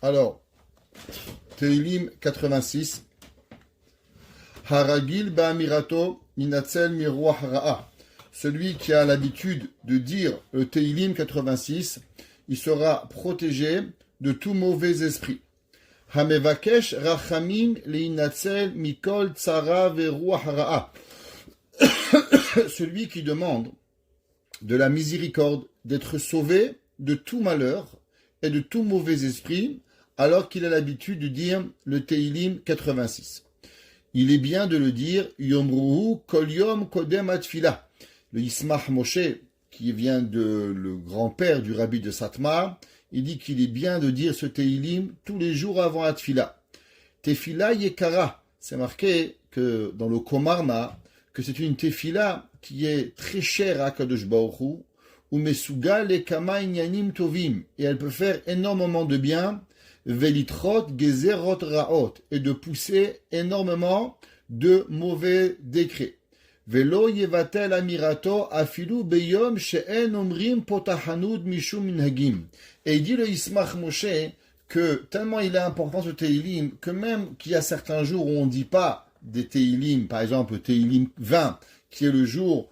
Alors, Teilim 86. Haragil ba'amirato minatzel miruach ra'a. Celui qui a l'habitude de dire le Teilim 86, il sera protégé de tout mauvais esprit. Hamevakesh rachamim leinatzel mikol tzara veruach ra'a. Celui qui demande de la miséricorde, d'être sauvé de tout malheur et de tout mauvais esprit, alors qu'il a l'habitude de dire le Teilim 86. Il est bien de le dire Yomruhu kol yom kodem atfila. Le Yismach Moshe, qui vient de le grand-père du rabbi de Satmar, il dit qu'il est bien de dire ce Teilim tous les jours avant Atfila. Tefila yekara, c'est marqué que dans le Komarma, que c'est une tefila qui est très chère à Kadosh Baruch Hu, ou mesuga le kama inyanim tovim, et elle peut faire énormément de bien, velitrot gezerot raot, et de pousser énormément de mauvais décrets. Velo yevatel amirato afilu beyom she'en omrim potahanud mishum minhagim. Et il dit le Yismach Moshe que tellement il est important ce Teilim, que même qu'il y a certains jours où on ne dit pas des Teilim, par exemple le Teilim 20, qui est le jour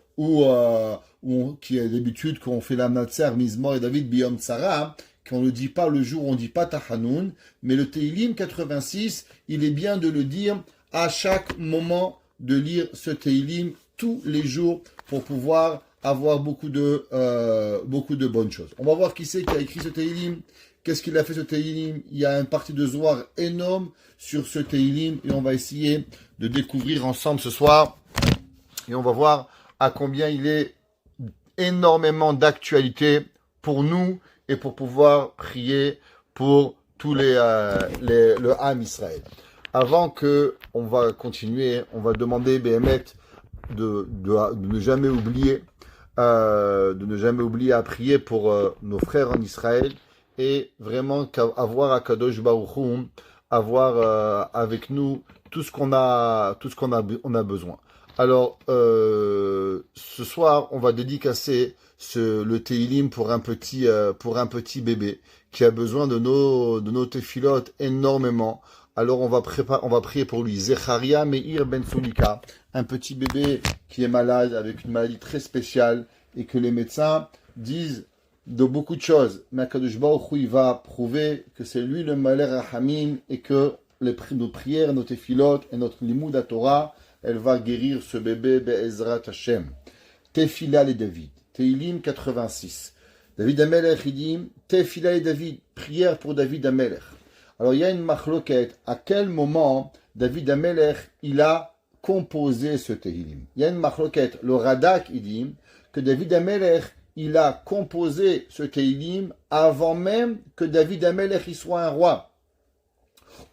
qui est d'habitude qu'on fait la Natser, Mizmor et David Biyom Tzara, qu'on ne dit pas le jour où on ne dit pas Tachanoun, mais le Teilim 86, il est bien de le dire à chaque moment de lire ce Teilim tous les jours pour pouvoir avoir beaucoup de bonnes choses. On va voir qui c'est qui a écrit ce Teilim, qu'est-ce qu'il a fait ce Teilim. Il y a une partie de Zohar énorme sur ce Teilim et on va essayer de découvrir ensemble ce soir et on va voir à combien il est énormément d'actualité pour nous et pour pouvoir prier pour tous le Ham Israël. Avant que on va continuer, on va demander Béhémet de ne jamais oublier à prier pour nos frères en Israël et vraiment avoir à Kadosh Baruch Hu, avoir avec nous tout ce qu'on a besoin. Alors ce soir, on va dédicacer le Teilim pour un petit bébé qui a besoin de nos téphilotes énormément. Alors on va prier pour lui. Zecharia Meir Ben Sulika, un petit bébé qui est malade avec une maladie très spéciale et que les médecins disent de beaucoup de choses. Mais Akadosh Baruch Hu, il va prouver que c'est lui le Malé Rahamim et que nos prières, nos téphilotes et notre limoud à Torah, elle va guérir ce bébé Be'ezrat Hashem. Tefila les David, Teilim 86. David Amelech, il dit Tefila les David, prière pour David Amelech. Alors il y a une machloket, à quel moment David Amelech, il a composé ce Teilim. Il y a une machloket, le Radak, il dit que David Amelech, il a composé ce Teilim avant même que David Amelech il soit un roi.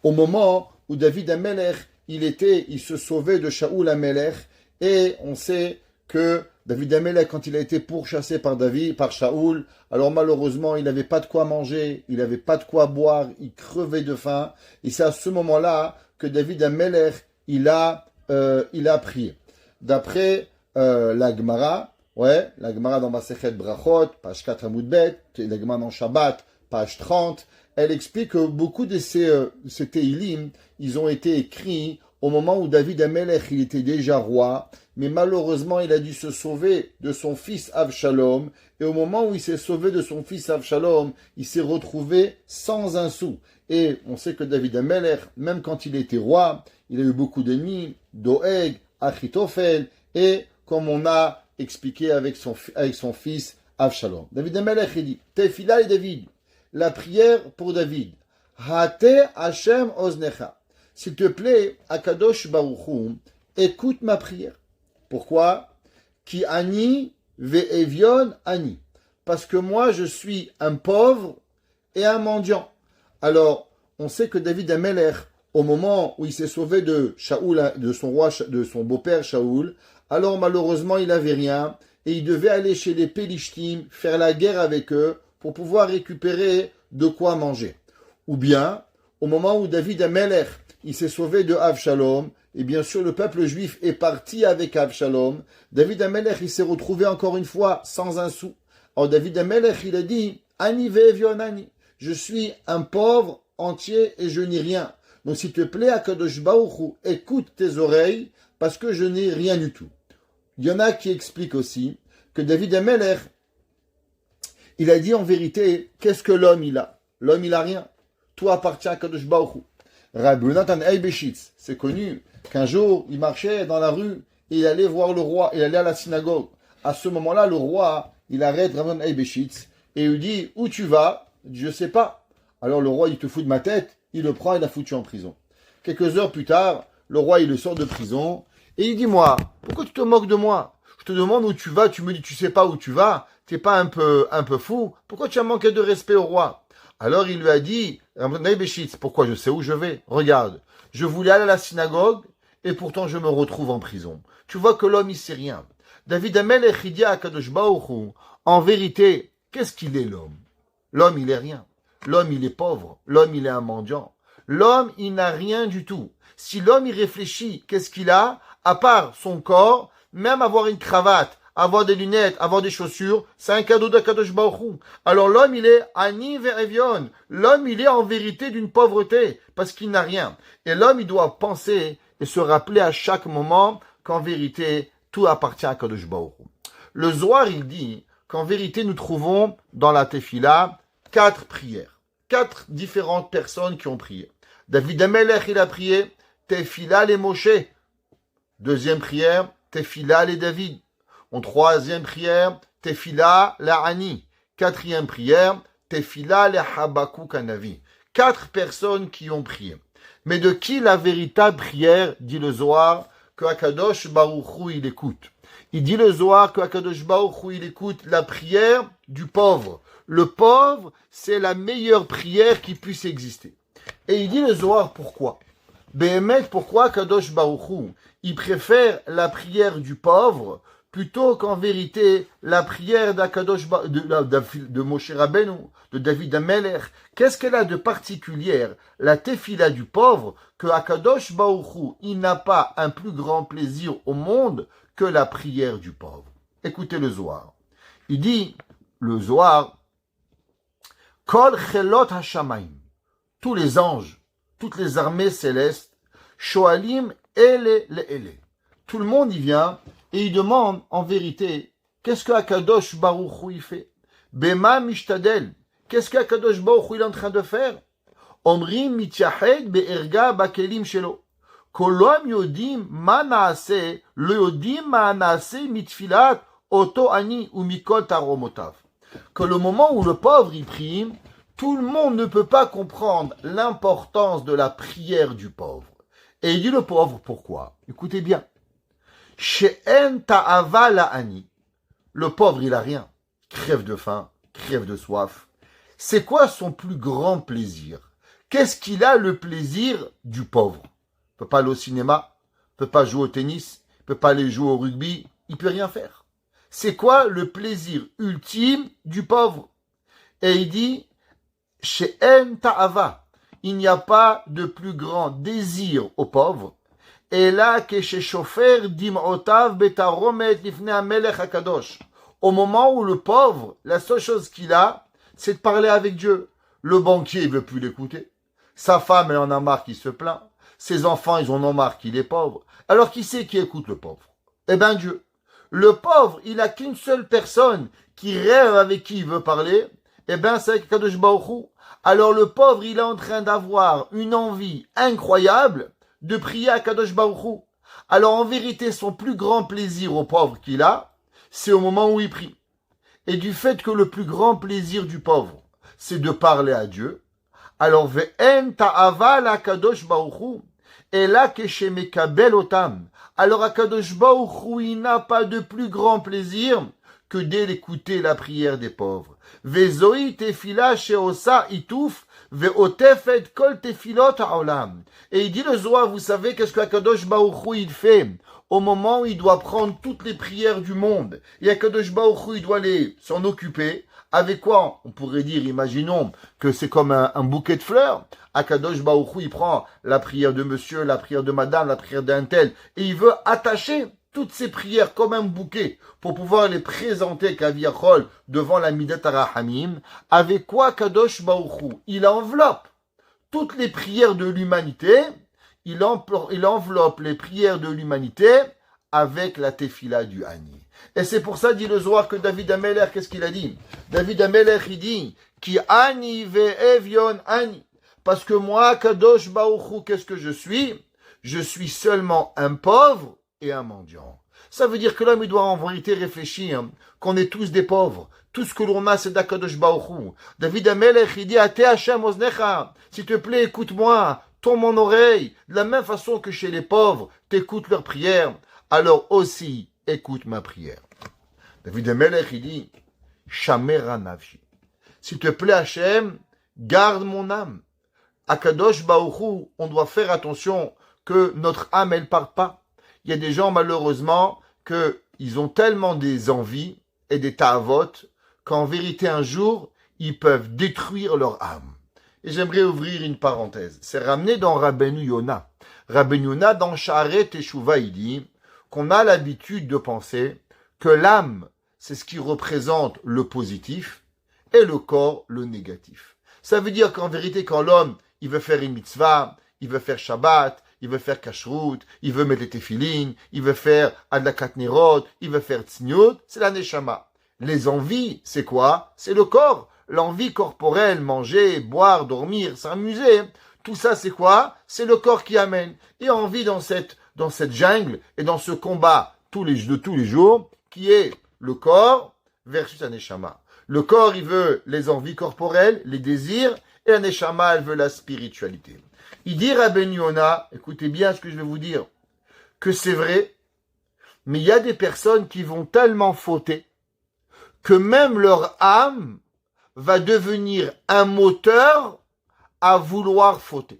Au moment où David Amelech, il se sauvait de Shaoul Amelech, et on sait que David Amelech, quand il a été pourchassé par Shaoul, alors malheureusement, il n'avait pas de quoi manger, il n'avait pas de quoi boire, il crevait de faim, et c'est à ce moment-là que David Amelech, il a prié. D'après la Gemara, la Gemara dans Masechet Brachot, page 4 Amud Bet, la Gemara dans Shabbat, page 30, elle explique que beaucoup de ces Teilim, ils ont été écrits au moment où David Amelech, il était déjà roi, mais malheureusement, il a dû se sauver de son fils Avshalom, et au moment où il s'est sauvé de son fils Avshalom, il s'est retrouvé sans un sou. Et on sait que David Amelech, même quand il était roi, il a eu beaucoup d'ennemis, Doeg, Achitophel, et comme on a expliqué avec son fils Avshalom. David Amelech, il dit, Tefila et David, la prière pour David. Hate Hashem Oznecha. S'il te plaît, Akadosh Baruch Hu, écoute ma prière. Pourquoi? Ki ani ve'evion ani. Parce que moi, je suis un pauvre et un mendiant. Alors, on sait que David Amelech, au moment où il s'est sauvé de Shaoul, de son beau-père Shaoul, alors malheureusement, il n'avait rien et il devait aller chez les Pélishtim, faire la guerre avec eux pour pouvoir récupérer de quoi manger. Ou bien, au moment où David Amelech, il s'est sauvé de Avshalom, et bien sûr le peuple juif est parti avec Avshalom, David Amelech, il s'est retrouvé encore une fois sans un sou. Alors David Amelech, il a dit, Ani ve'evion ani, je suis un pauvre entier et je n'ai rien. Donc s'il te plaît, Akadosh Baruch Hu, écoute tes oreilles parce que je n'ai rien du tout. Il y en a qui expliquent aussi que David Ameler, il a dit en vérité, qu'est-ce que l'homme il a? L'homme il a rien. Tout appartient à Kadosh Baruch Hu. Rabbi Nathan Eibeshitz, c'est connu qu'un jour il marchait dans la rue et il allait voir le roi, il allait à la synagogue. À ce moment-là, le roi, il arrête Rabbi Nathan Eibeshitz et il lui dit, où tu vas? Je sais pas. Alors le roi, il te fout de ma tête, il le prend et l'a foutu en prison. Quelques heures plus tard, le roi, il le sort de prison et il dit, moi, pourquoi tu te moques de moi? Je te demande où tu vas, tu me dis, tu sais pas où tu vas, t'es pas un peu fou? Pourquoi tu as manqué de respect au roi? Alors il lui a dit, pourquoi je sais où je vais? Regarde, je voulais aller à la synagogue et pourtant je me retrouve en prison. Tu vois que l'homme il sait rien. David Amelech il dit à Kadosh Baruch Hu, en vérité, qu'est-ce qu'il est l'homme? L'homme il est rien. L'homme il est pauvre. L'homme il est un mendiant. L'homme il n'a rien du tout. Si l'homme il réfléchit, qu'est-ce qu'il a? À part son corps, même avoir une cravate, avoir des lunettes, avoir des chaussures, c'est un cadeau d'Akadosh Baruch Hu. Alors l'homme, il est ani ve'evion. L'homme, il est en vérité d'une pauvreté, parce qu'il n'a rien. Et l'homme, il doit penser et se rappeler à chaque moment qu'en vérité, tout appartient à Akadosh Baruch Hu. Le Zohar, il dit qu'en vérité, nous trouvons dans la Tefila 4 prières. 4 différentes personnes qui ont prié. David Amelech, il a prié Tefila les Moshe. Deuxième prière, Tefila les David. En troisième prière, Tefila la Ani. Quatrième prière, Tefila le Habakkuk Hanavi. 4 personnes qui ont prié. Mais de qui la véritable prière, dit le Zohar, que Akadosh Baruch Hu il écoute? Il dit le Zohar que Akadosh Baruch Hu il écoute la prière du pauvre. Le pauvre, c'est la meilleure prière qui puisse exister. Et il dit le Zohar pourquoi? Béhémet, pourquoi Akadosh Baruch Hu il préfère la prière du pauvre plutôt qu'en vérité la prière de Moshe Rabbeinu, de David Amelech? Qu'est-ce qu'elle a de particulière, la tefila du pauvre, que Akadosh Baruch Hu, il n'a pas un plus grand plaisir au monde que la prière du pauvre? Écoutez le Zohar. Il dit, le Zohar, Kol chelot hashamayim, tous les anges, toutes les armées célestes, shoalim ele le ele. Tout le monde y vient et il demande en vérité, qu'est-ce que Akadosh Baruch Hu il fait? Bema mishtadel. Qu'est-ce qu'Akadosh Baruch Hu il est en train de faire? Omrim mityahed be'erga bakelim shelo. Kolom yodim ma naase, lo yodim ma naase mitfilat oto ani ou mikol taromotav. Que le moment où le pauvre il prie, tout le monde ne peut pas comprendre l'importance de la prière du pauvre. Et il dit le pauvre, pourquoi? Écoutez bien. She'en ta'ava la'ani. Le pauvre, il a rien. Crève de faim, crève de soif. C'est quoi son plus grand plaisir? Qu'est-ce qu'il a le plaisir du pauvre? Il peut pas aller au cinéma, il peut pas jouer au tennis, il peut pas aller jouer au rugby, il peut rien faire. C'est quoi le plaisir ultime du pauvre? Et il dit, She'en ta'ava. Il n'y a pas de plus grand désir au pauvre. Et là, au moment où le pauvre, la seule chose qu'il a, c'est de parler avec Dieu. Le banquier, il veut plus l'écouter. Sa femme, elle en a marre qu'il se plaint. Ses enfants, ils en ont marre qu'il est pauvre. Alors, qui c'est qui écoute le pauvre? Eh bien, Dieu. Le pauvre, il n'a qu'une seule personne qui rêve avec qui il veut parler. Eh bien, c'est avec Kadosh Baruch Hu. Alors, le pauvre, il est en train d'avoir une envie incroyable de prier à Kadosh Baruch Hu. Alors, en vérité, son plus grand plaisir au pauvre qu'il a, c'est au moment où il prie. Et du fait que le plus grand plaisir du pauvre, c'est de parler à Dieu, alors, ve'en ta'ava la Kadosh Baruch Hu, et là, keshemekabel otam. Alors, à Kadosh Baruch Hu, il n'a pas de plus grand plaisir que d'écouter la prière des pauvres. Vezoi tefila sheosa itouf, ve'otefet kol tefilot ha'olam. Et il dit le Zohar, vous savez qu'est-ce que Akadosh Baruch Hu il fait au moment où il doit prendre toutes les prières du monde. Et Akadosh Baruch Hu, il doit s'en occuper. Avec quoi? On pourrait dire, imaginons que c'est comme un bouquet de fleurs. Akadosh Baruch Hu, il prend la prière de monsieur, la prière de madame, la prière d'un tel, et il veut attacher toutes ces prières comme un bouquet pour pouvoir les présenter Kaviachol devant la Midat HaRahamim. Avec quoi Kadosh Baruch Hu, il enveloppe toutes les prières de l'humanité, il enveloppe les prières de l'humanité avec la tefila du Ani. Et c'est pour ça, dit le Zohar, que David Amelech, qu'est-ce qu'il a dit? David Amelech, il dit, Ki Ani ve'evion Ani. Parce que moi, Kadosh Baruch Hu, qu'est-ce que je suis? Je suis seulement un pauvre et un mendiant. Ça veut dire que l'homme, il doit en vérité réfléchir qu'on est tous des pauvres. Tout ce que l'on a, c'est d'Akadosh Baruch Hu. David Amelech, il dit, Ate Hashem Oznecha, s'il te plaît, écoute-moi, tourne mon oreille, de la même façon que chez les pauvres, t'écoutes leurs prières, alors aussi, écoute ma prière. David Amelech, il dit, Shamera Nafshi. S'il te plaît, Hashem, garde mon âme. Akadosh Baruch Hu, on doit faire attention que notre âme, elle parte pas. Il y a des gens, malheureusement, qu'ils ont tellement des envies et des ta'avot qu'en vérité, un jour, ils peuvent détruire leur âme. Et j'aimerais ouvrir une parenthèse. C'est ramené dans Rabbeinu Yona. Rabbeinu Yona, dans Sha'arei Teshuvah, il dit qu'on a l'habitude de penser que l'âme, c'est ce qui représente le positif et le corps, le négatif. Ça veut dire qu'en vérité, quand l'homme, il veut faire une mitzvah, il veut faire Shabbat, il veut faire kashrut, il veut mettre les téphilines, il veut faire adlakat nerot, il veut faire tzniut, c'est la neshama. Les envies, c'est quoi? C'est le corps. L'envie corporelle, manger, boire, dormir, s'amuser. Tout ça, c'est quoi? C'est le corps qui amène. Et on vit dans cette jungle et dans ce combat de tous les jours, qui est le corps versus la neshama. Le corps, il veut les envies corporelles, les désirs, et la neshama, elle veut la spiritualité. Il dit Rabbeinu Yona, écoutez bien ce que je vais vous dire, que c'est vrai, mais il y a des personnes qui vont tellement fauter que même leur âme va devenir un moteur à vouloir fauter.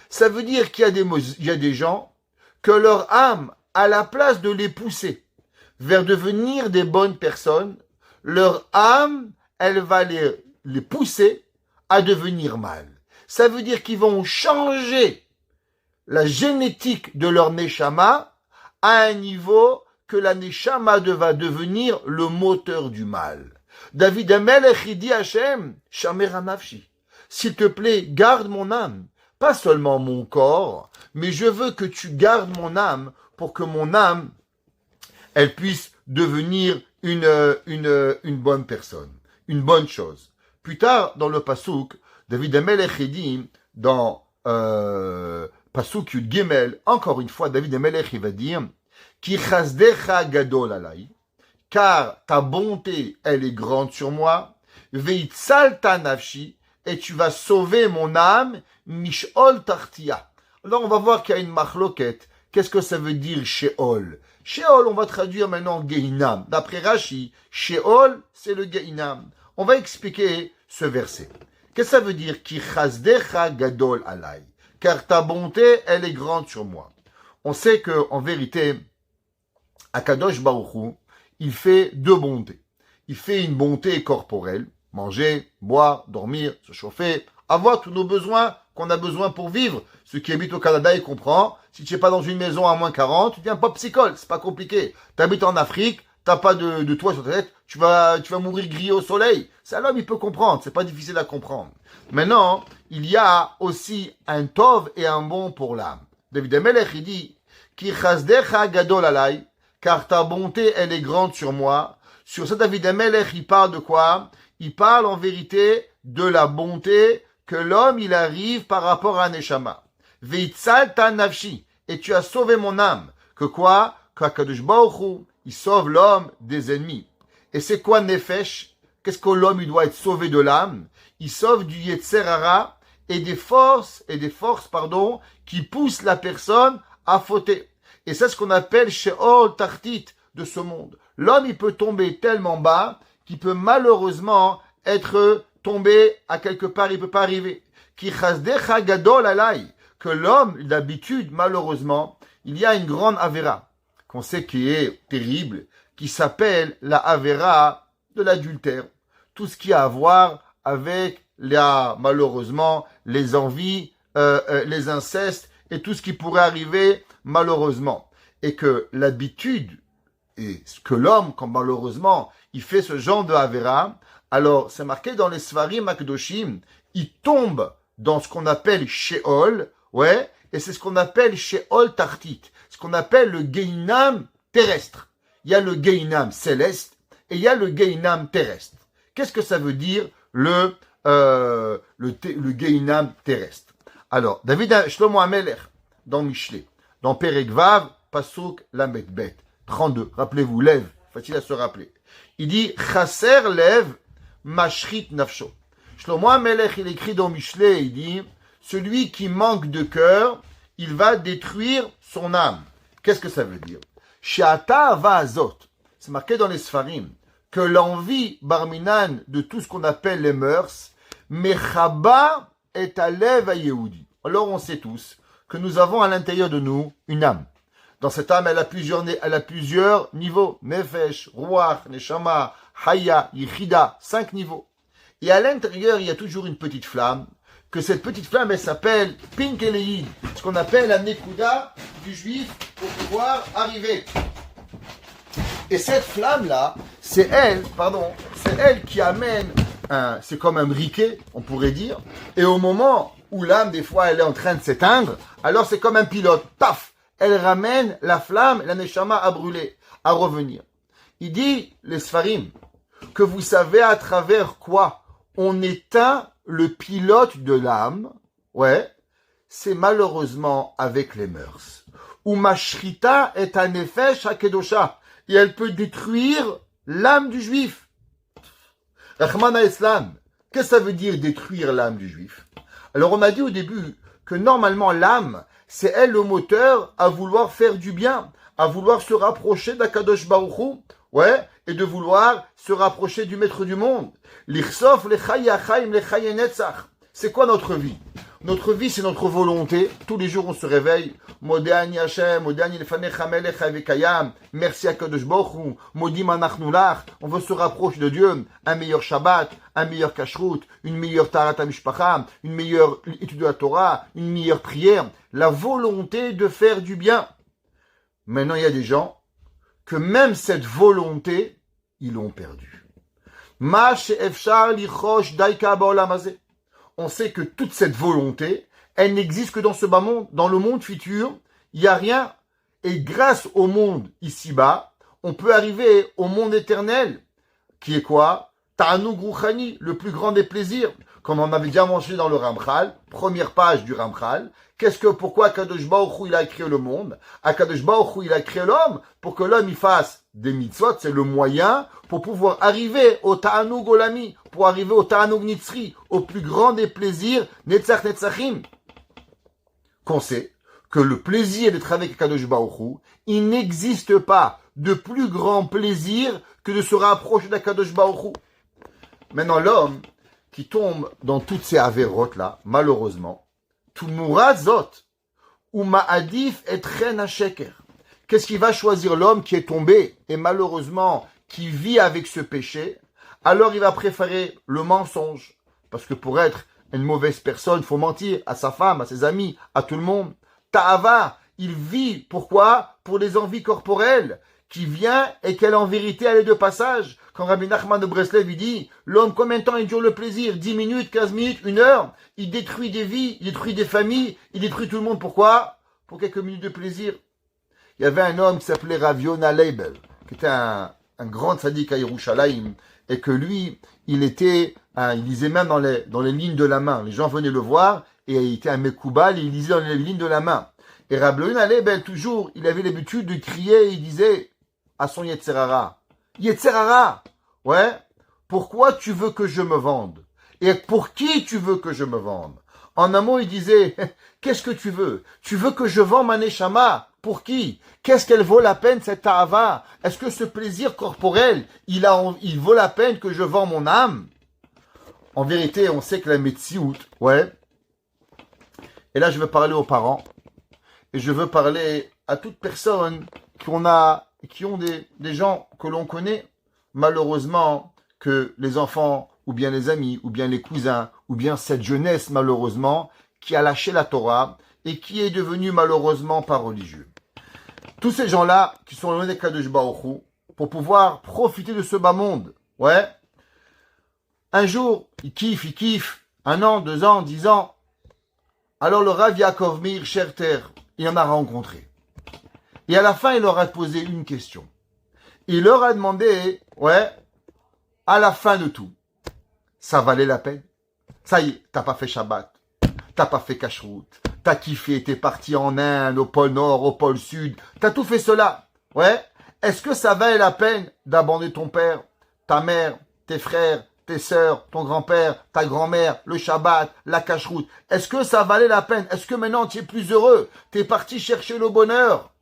Ça veut dire qu'il y a des gens que leur âme, à la place de les pousser vers devenir des bonnes personnes, leur âme, elle va les pousser à devenir mal. Ça veut dire qu'ils vont changer la génétique de leur neshama à un niveau que la neshama va devenir le moteur du mal. David Amelech dit Hashem, Shamera Nafshi, s'il te plaît, garde mon âme, pas seulement mon corps, mais je veux que tu gardes mon âme pour que mon âme, elle puisse devenir une bonne personne, une bonne chose. Plus tard, dans le Passouk, David Amelech dit, dans Passouk Yud Gimel, encore une fois, David Amelech, il va dire, Ki chasdecha gadol alai, car ta bonté, elle est grande sur moi, veitzalta nafshi, et tu vas sauver mon âme, mishol tartia. Alors on va voir qu'il y a une machloket. Qu'est-ce que ça veut dire Sheol? Sheol, on va traduire maintenant Gehinam. D'après Rashi, Sheol, c'est le Gehinam. On va expliquer ce verset. Qu'est-ce que ça veut dire? Ki chasdecha gadol alai, car ta bonté, elle est grande sur moi. On sait que, en vérité, Akadosh Baruch Hu, il fait deux bontés. Il fait une bonté corporelle, manger, boire, dormir, se chauffer, avoir tous nos besoins qu'on a besoin pour vivre. Ceux qui habitent au Canada, ils comprennent. Si tu n'es pas dans une maison à moins 40, tu deviens popsicle, c'est pas compliqué. Tu habites en Afrique, t'as pas de toit sur ta tête, tu vas mourir grillé au soleil. Ça, l'homme, il peut comprendre, c'est pas difficile à comprendre. Maintenant, il y a aussi un tov et un bon pour l'âme. David Amelech, il dit, Ki chasdecha gadol alai, car ta bonté, elle est grande sur moi. Sur ça, David Amelech, il parle de quoi? Il parle en vérité de la bonté que l'homme, il arrive par rapport à Neshama. Veitzalta nafshi, et tu as sauvé mon âme. Que quoi? Qu'Akadosh Baruch Hu, il sauve l'homme des ennemis. Et c'est quoi Nefesh? Qu'est-ce que l'homme, il doit être sauvé de l'âme? Il sauve du Yetzer Hara et des forces, qui poussent la personne à fauter. Et c'est ce qu'on appelle Sheol Tartit de ce monde. L'homme, il peut tomber tellement bas qu'il peut malheureusement être tombé à quelque part, il peut pas arriver. Ki chasdecha gadol alai, que l'homme, d'habitude, malheureusement, il y a une grande avéra, qu'on sait qui est terrible, qui s'appelle la avéra de l'adultère. Tout ce qui a à voir avec, malheureusement, les envies, les incestes, et tout ce qui pourrait arriver, malheureusement. Et que l'habitude, et que l'homme, quand malheureusement, il fait ce genre de avéra, alors c'est marqué dans les Sfarim Akdoshim, il tombe dans ce qu'on appelle Sheol, ouais, et c'est ce qu'on appelle Sheol Tartit, ce qu'on appelle le Gehinam terrestre. Il y a le Gehinam céleste et il y a le Gehinam terrestre. Qu'est-ce que ça veut dire le Gehinam terrestre? Alors, David Shlomo HaMelech, dans Mishlé, dans Perek Vav, Pasuk Lamed Bet, 32, rappelez-vous, lève, facile à se rappeler. Il dit, Chaser lev mashrit nafsho. Shlomo HaMelech, il écrit dans Mishlé, il dit, celui qui manque de cœur, il va détruire son âme. Qu'est-ce que ça veut dire? She'ata va azot. C'est marqué dans les Sfarim que l'envie barminan de tout ce qu'on appelle les mœurs, mechaba est à lev à Yehudi. Alors on sait tous que nous avons à l'intérieur de nous une âme. Dans cette âme, elle a plusieurs niveaux. Nefesh, Ruach, Neshama, Haya, Yichida, 5 niveaux. Et à l'intérieur, il y a toujours une petite flamme, que cette petite flamme, elle s'appelle Pink Eleid, ce qu'on appelle la Nekuda du juif pour pouvoir arriver. Et cette flamme-là, c'est elle qui amène c'est comme un briquet, on pourrait dire. Et au moment où l'âme, des fois, elle est en train de s'éteindre, alors c'est comme un pilote, paf, elle ramène la flamme, la neshama à brûler, à revenir. Il dit, les Sfarim, que vous savez à travers quoi on éteint le pilote de l'âme, ouais, c'est malheureusement avec les mœurs. Ou mashrita est un nefesh hakedosha, et elle peut détruire l'âme du juif. Rahmana Islam, qu'est-ce que ça veut dire détruire l'âme du juif? Alors on a dit au début que normalement l'âme, c'est elle le moteur à vouloir faire du bien, à vouloir se rapprocher d'Akadosh Baruch Hu, ouais, et de vouloir se rapprocher du maître du monde. L'Ichsof, l'Echai Achaim, l'Echai Netzach. C'est quoi notre vie? Notre vie, c'est notre volonté. Tous les jours, on se réveille. Modéani Hashem, Modéani Lefanecha Melech Avekayam. Merci à Kadosh Baruch Hu. Modim Anachnu Lach. On veut se rapprocher de Dieu. Un meilleur Shabbat, un meilleur Kashrut, une meilleure Tarat HaMishpacha, une meilleure étude de la Torah, une meilleure prière. La volonté de faire du bien. Maintenant, il y a des gens que même cette volonté, ils l'ont perdue. Ma she'efshar lichosh daika ba'olam hazeh. On sait que toute cette volonté, elle n'existe que dans ce bas monde. Dans le monde futur, il n'y a rien. Et grâce au monde ici-bas, on peut arriver au monde éternel, qui est quoi? Ta'anug Ruchani, le plus grand des plaisirs. Comme on avait déjà mentionné dans le Ramchal, première page du Ramchal. Pourquoi Akadosh Baruch Hu, il a créé le monde? Akadosh Baruch Hu, il a créé l'homme pour que l'homme, il fasse des mitzvot, c'est le moyen pour pouvoir arriver au Ta'anug Olami, pour arriver au Ta'anug Nitzri, au plus grand des plaisirs, Netzach Netzachim. Qu'on sait que le plaisir d'être avec Akadosh Baruch Hu, il n'existe pas de plus grand plaisir que de se rapprocher d'Akadosh Baruch Hu. Maintenant, l'homme qui tombe dans toutes ces avérotes-là, malheureusement, tout mourazot, ou ma'adif et chen hasheker. Qu'est-ce qu'il va choisir l'homme qui est tombé et malheureusement qui vit avec ce péché? Alors il va préférer le mensonge. Parce que pour être une mauvaise personne, il faut mentir à sa femme, à ses amis, à tout le monde. Ta'ava, il vit, pourquoi? Pour les envies corporelles, qui vient et qu'elle en vérité elle est de passage. Quand Rabbi Nachman de Breslev il dit, l'homme combien de temps il dure le plaisir? 10 minutes, 15 minutes, 1 heure? Il détruit des vies, il détruit des familles, il détruit tout le monde. Pourquoi? Pour quelques minutes de plaisir. Il y avait un homme qui s'appelait Rav Yonah Leibel, qui était un grand tzaddik à Yerushalayim, et que lui, il lisait même dans les lignes de la main. Les gens venaient le voir, et il était un mekoubal, et il lisait dans les lignes de la main. Et Rav Yonah Leibel, toujours, il avait l'habitude de crier, il disait à son Yetzerara, Yetzerara, ouais, pourquoi tu veux que je me vende? Et pour qui tu veux que je me vende? En un mot, il disait, qu'est-ce que tu veux? Tu veux que je vende ma neshama? Pour qui? Qu'est-ce qu'elle vaut la peine, cette ta'ava? Est-ce que ce plaisir corporel, il vaut la peine que je vends mon âme? En vérité, on sait que la metsiout, ouais. Et là, je veux parler aux parents. Et je veux parler à toute personne qui ont des gens que l'on connaît. Malheureusement, que les enfants, ou bien les amis, ou bien les cousins, ou bien cette jeunesse, malheureusement, qui a lâché la Torah et qui est devenue malheureusement pas religieux. Tous ces gens-là qui sont loin des Kadosh Baruch Hu, pour pouvoir profiter de ce bas monde, ouais, un jour, ils kiffent, 1 an, 2 ans, 10 ans, Alors le Rav Yaakov Meir Scherter, il en a rencontré. Et à la fin, il leur a posé une question. Il leur a demandé, à la fin de tout, ça valait la peine? Ça y est, t'as pas fait Shabbat, t'as pas fait Kashrut, t'as kiffé, t'es parti en Inde, au pôle Nord, au pôle Sud, t'as tout fait cela. Est-ce que ça valait la peine d'abandonner ton père, ta mère, tes frères, tes sœurs, ton grand-père, ta grand-mère, le Shabbat, la Kashrut? Est-ce que ça valait la peine? Est-ce que maintenant tu es plus heureux? T'es parti chercher le bonheur?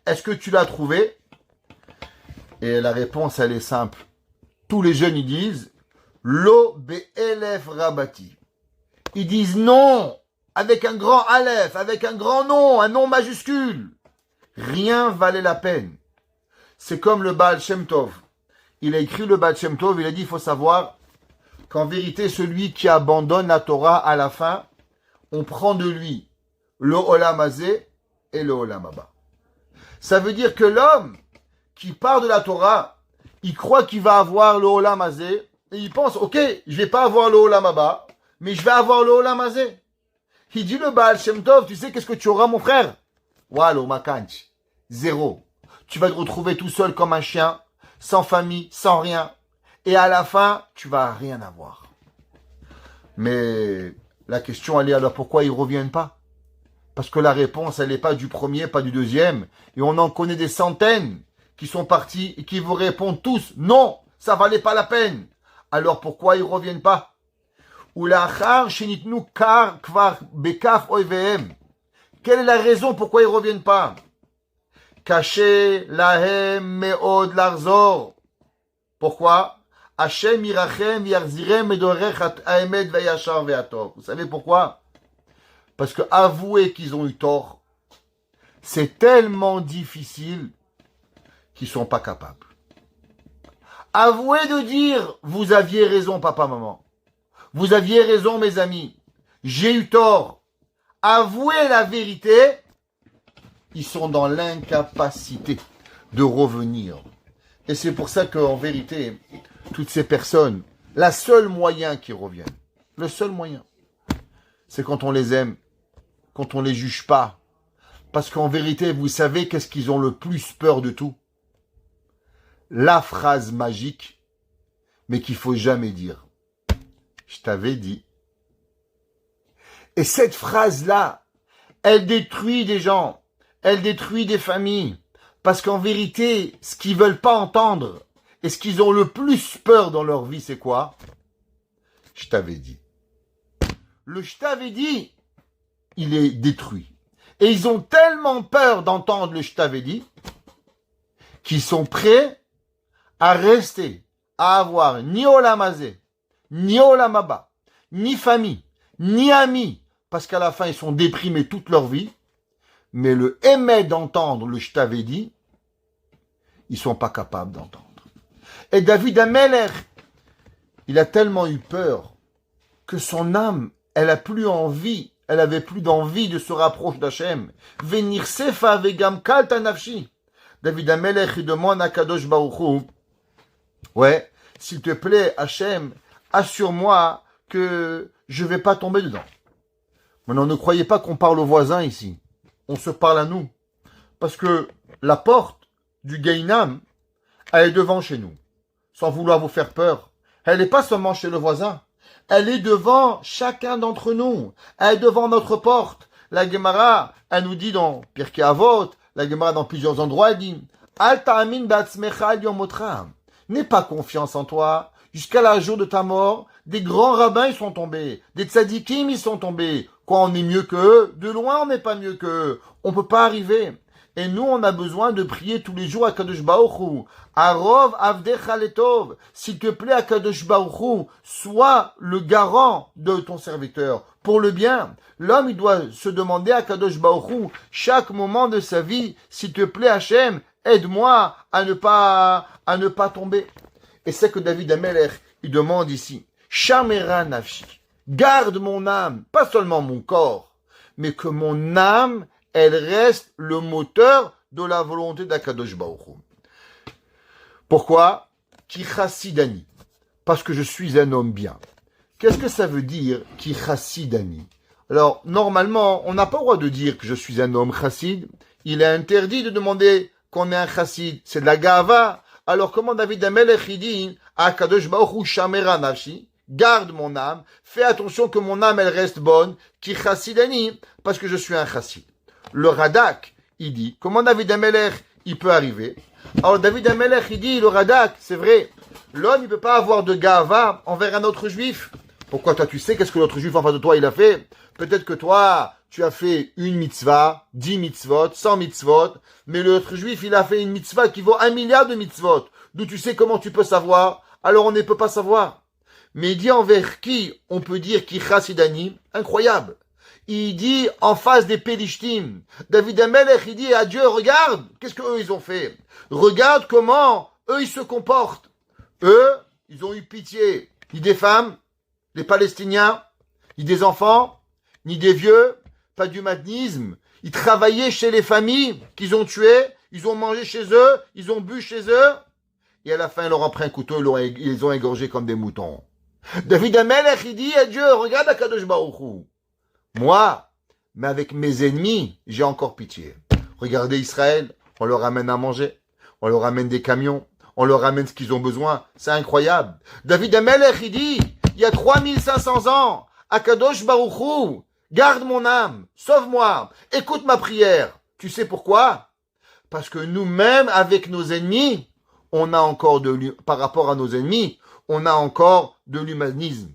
Est-ce que tu l'as trouvé? Et la réponse, elle est simple. Tous les jeunes, ils disent Lo be'elef rabati. Ils disent non, avec un grand Aleph, avec un grand nom, un nom majuscule. Rien valait la peine. C'est comme le Baal Shem Tov. Il a écrit le Baal Shem Tov, il a dit, il faut savoir qu'en vérité, celui qui abandonne la Torah à la fin, on prend de lui le Olam Hazé et le Olam Haba. Ça veut dire que l'homme qui part de la Torah, il croit qu'il va avoir le Olam Hazé, et il pense, ok, je vais pas avoir le Olam Haba, mais je vais avoir le Olam Hazé. Il dit le Baal Shem Tov, tu sais qu'est-ce que tu auras, mon frère? Wallo, makanch. Zéro. Tu vas te retrouver tout seul comme un chien, sans famille, sans rien. Et à la fin, tu vas rien avoir. Mais la question, elle est alors pourquoi ils ne reviennent pas? Parce que la réponse, elle n'est pas du premier, pas du deuxième. Et on en connaît des centaines qui sont partis et qui vous répondent tous, non, ça valait pas la peine. Alors pourquoi ils ne reviennent pas? Ulachar shenitnu kar kvar bekaf oivem. Quelle est la raison pourquoi ils ne reviennent pas? Caché lahem meod larzor. Pourquoi? Hashem irachem yarzirem edorech haemet vayashar veatov. Vous savez pourquoi? Parce que avouer qu'ils ont eu tort, c'est tellement difficile qu'ils sont pas capables. Avouer de dire, vous aviez raison, papa, maman. Vous aviez raison, mes amis. J'ai eu tort. Avouer la vérité, ils sont dans l'incapacité de revenir. Et c'est pour ça qu'en vérité, toutes ces personnes, la seule moyen qu'ils reviennent, le seul moyen, c'est quand on les aime, quand on les juge pas. Parce qu'en vérité, vous savez qu'est-ce qu'ils ont le plus peur de tout? La phrase magique, mais qu'il faut jamais dire. Je t'avais dit. Et cette phrase-là, elle détruit des gens, elle détruit des familles. Parce qu'en vérité, ce qu'ils veulent pas entendre, et ce qu'ils ont le plus peur dans leur vie, c'est quoi? Je t'avais dit. Le je t'avais dit, il est détruit. Et ils ont tellement peur d'entendre le je t'avais dit, qu'ils sont prêts à rester, à avoir ni Olam Hazé, ni Olam Haba, ni famille, ni amis, parce qu'à la fin, ils sont déprimés toute leur vie, mais le aimer d'entendre le je t'avais dit, ils sont pas capables d'entendre. Et David Amelech, il a tellement eu peur que son âme, elle a plus envie, elle avait plus d'envie de se rapprocher d'Hachem. Venir sefa vegam kalta nafshi. David Amelech, il demande à Kadosh Baruch Hu, s'il te plaît, Hachem, assure-moi que je vais pas tomber dedans. Maintenant, ne croyez pas qu'on parle aux voisins ici. On se parle à nous. Parce que la porte du Gainam, elle est devant chez nous. Sans vouloir vous faire peur. Elle n'est pas seulement chez le voisin. Elle est devant chacun d'entre nous. Elle est devant notre porte. La Gemara, elle nous dit dans Pirkei Avot, la Gemara dans plusieurs endroits, elle dit Al ta'amin ba'atzmecha al yomotra. N'aie pas confiance en toi. Jusqu'à la jour de ta mort, des grands rabbins ils sont tombés. Des tzadikim ils sont tombés. Quoi, on est mieux qu'eux? De loin, on n'est pas mieux qu'eux. On peut pas arriver. Et nous, on a besoin de prier tous les jours à Kadosh Baruch Hu. Arov avdecha letov. S'il te plaît, à Kadosh Baruch Hu, sois le garant de ton serviteur. Pour le bien. L'homme, il doit se demander à Kadosh Baruch Hu, chaque moment de sa vie, s'il te plaît, Hachem, aide-moi à ne pas tomber. Et c'est que David Amelech, il demande ici, Shamera nafshi. Garde mon âme, pas seulement mon corps, mais que mon âme, elle reste le moteur de la volonté d'Akadosh Baruch Hu. Pourquoi? Ki chassidani. Parce que je suis un homme bien. Qu'est-ce que ça veut dire, ki chassidani? Alors, normalement, on n'a pas le droit de dire que je suis un homme chassid. Il est interdit de demander qu'on est un chassid. C'est de la gava. Alors, comment David Amelech dit, Akadosh Baruch Hu shamera nafshi, garde mon âme, fais attention que mon âme, elle reste bonne, qui chassidani, parce que je suis un chassid. Le Radak, il dit, comment David Amelech, il peut arriver? Alors, David Amelech, il dit, le Radak, c'est vrai, l'homme, il peut pas avoir de gava envers un autre juif. Pourquoi toi, tu sais qu'est-ce que l'autre juif en face de toi, il a fait? Peut-être que toi, tu as fait une mitzvah, 10 mitzvot, 100 mitzvot, mais l'autre juif, il a fait une mitzvah qui vaut 1 milliard de mitzvot. D'où tu sais comment tu peux savoir? Alors on ne peut pas savoir. Mais il dit envers qui on peut dire qui chassidani? Incroyable. Il dit en face des Pélishtim. David Amelech, il dit à Dieu, regarde, qu'est-ce qu'eux ils ont fait? Regarde comment eux ils se comportent. Eux, ils ont eu pitié. Ni des femmes, des Palestiniens, ni des enfants, ni des vieux, pas d'humanisme. Ils travaillaient chez les familles qu'ils ont tuées, ils ont mangé chez eux, ils ont bu chez eux, et à la fin, ils leur ont pris un couteau, ils les ont égorgés comme des moutons. David Amelech, il dit à Dieu, regarde Akadosh Baruch Hu. Moi, mais avec mes ennemis, j'ai encore pitié. Regardez Israël, on leur amène à manger, on leur amène des camions, on leur amène ce qu'ils ont besoin. C'est incroyable. David Amelech, il dit, il y a 3500 ans, Akadosh Baruch Hu, garde mon âme, sauve-moi, écoute ma prière. Tu sais pourquoi? Parce que nous-mêmes, avec nos ennemis, on a encore par rapport à nos ennemis, on a encore de l'humanisme.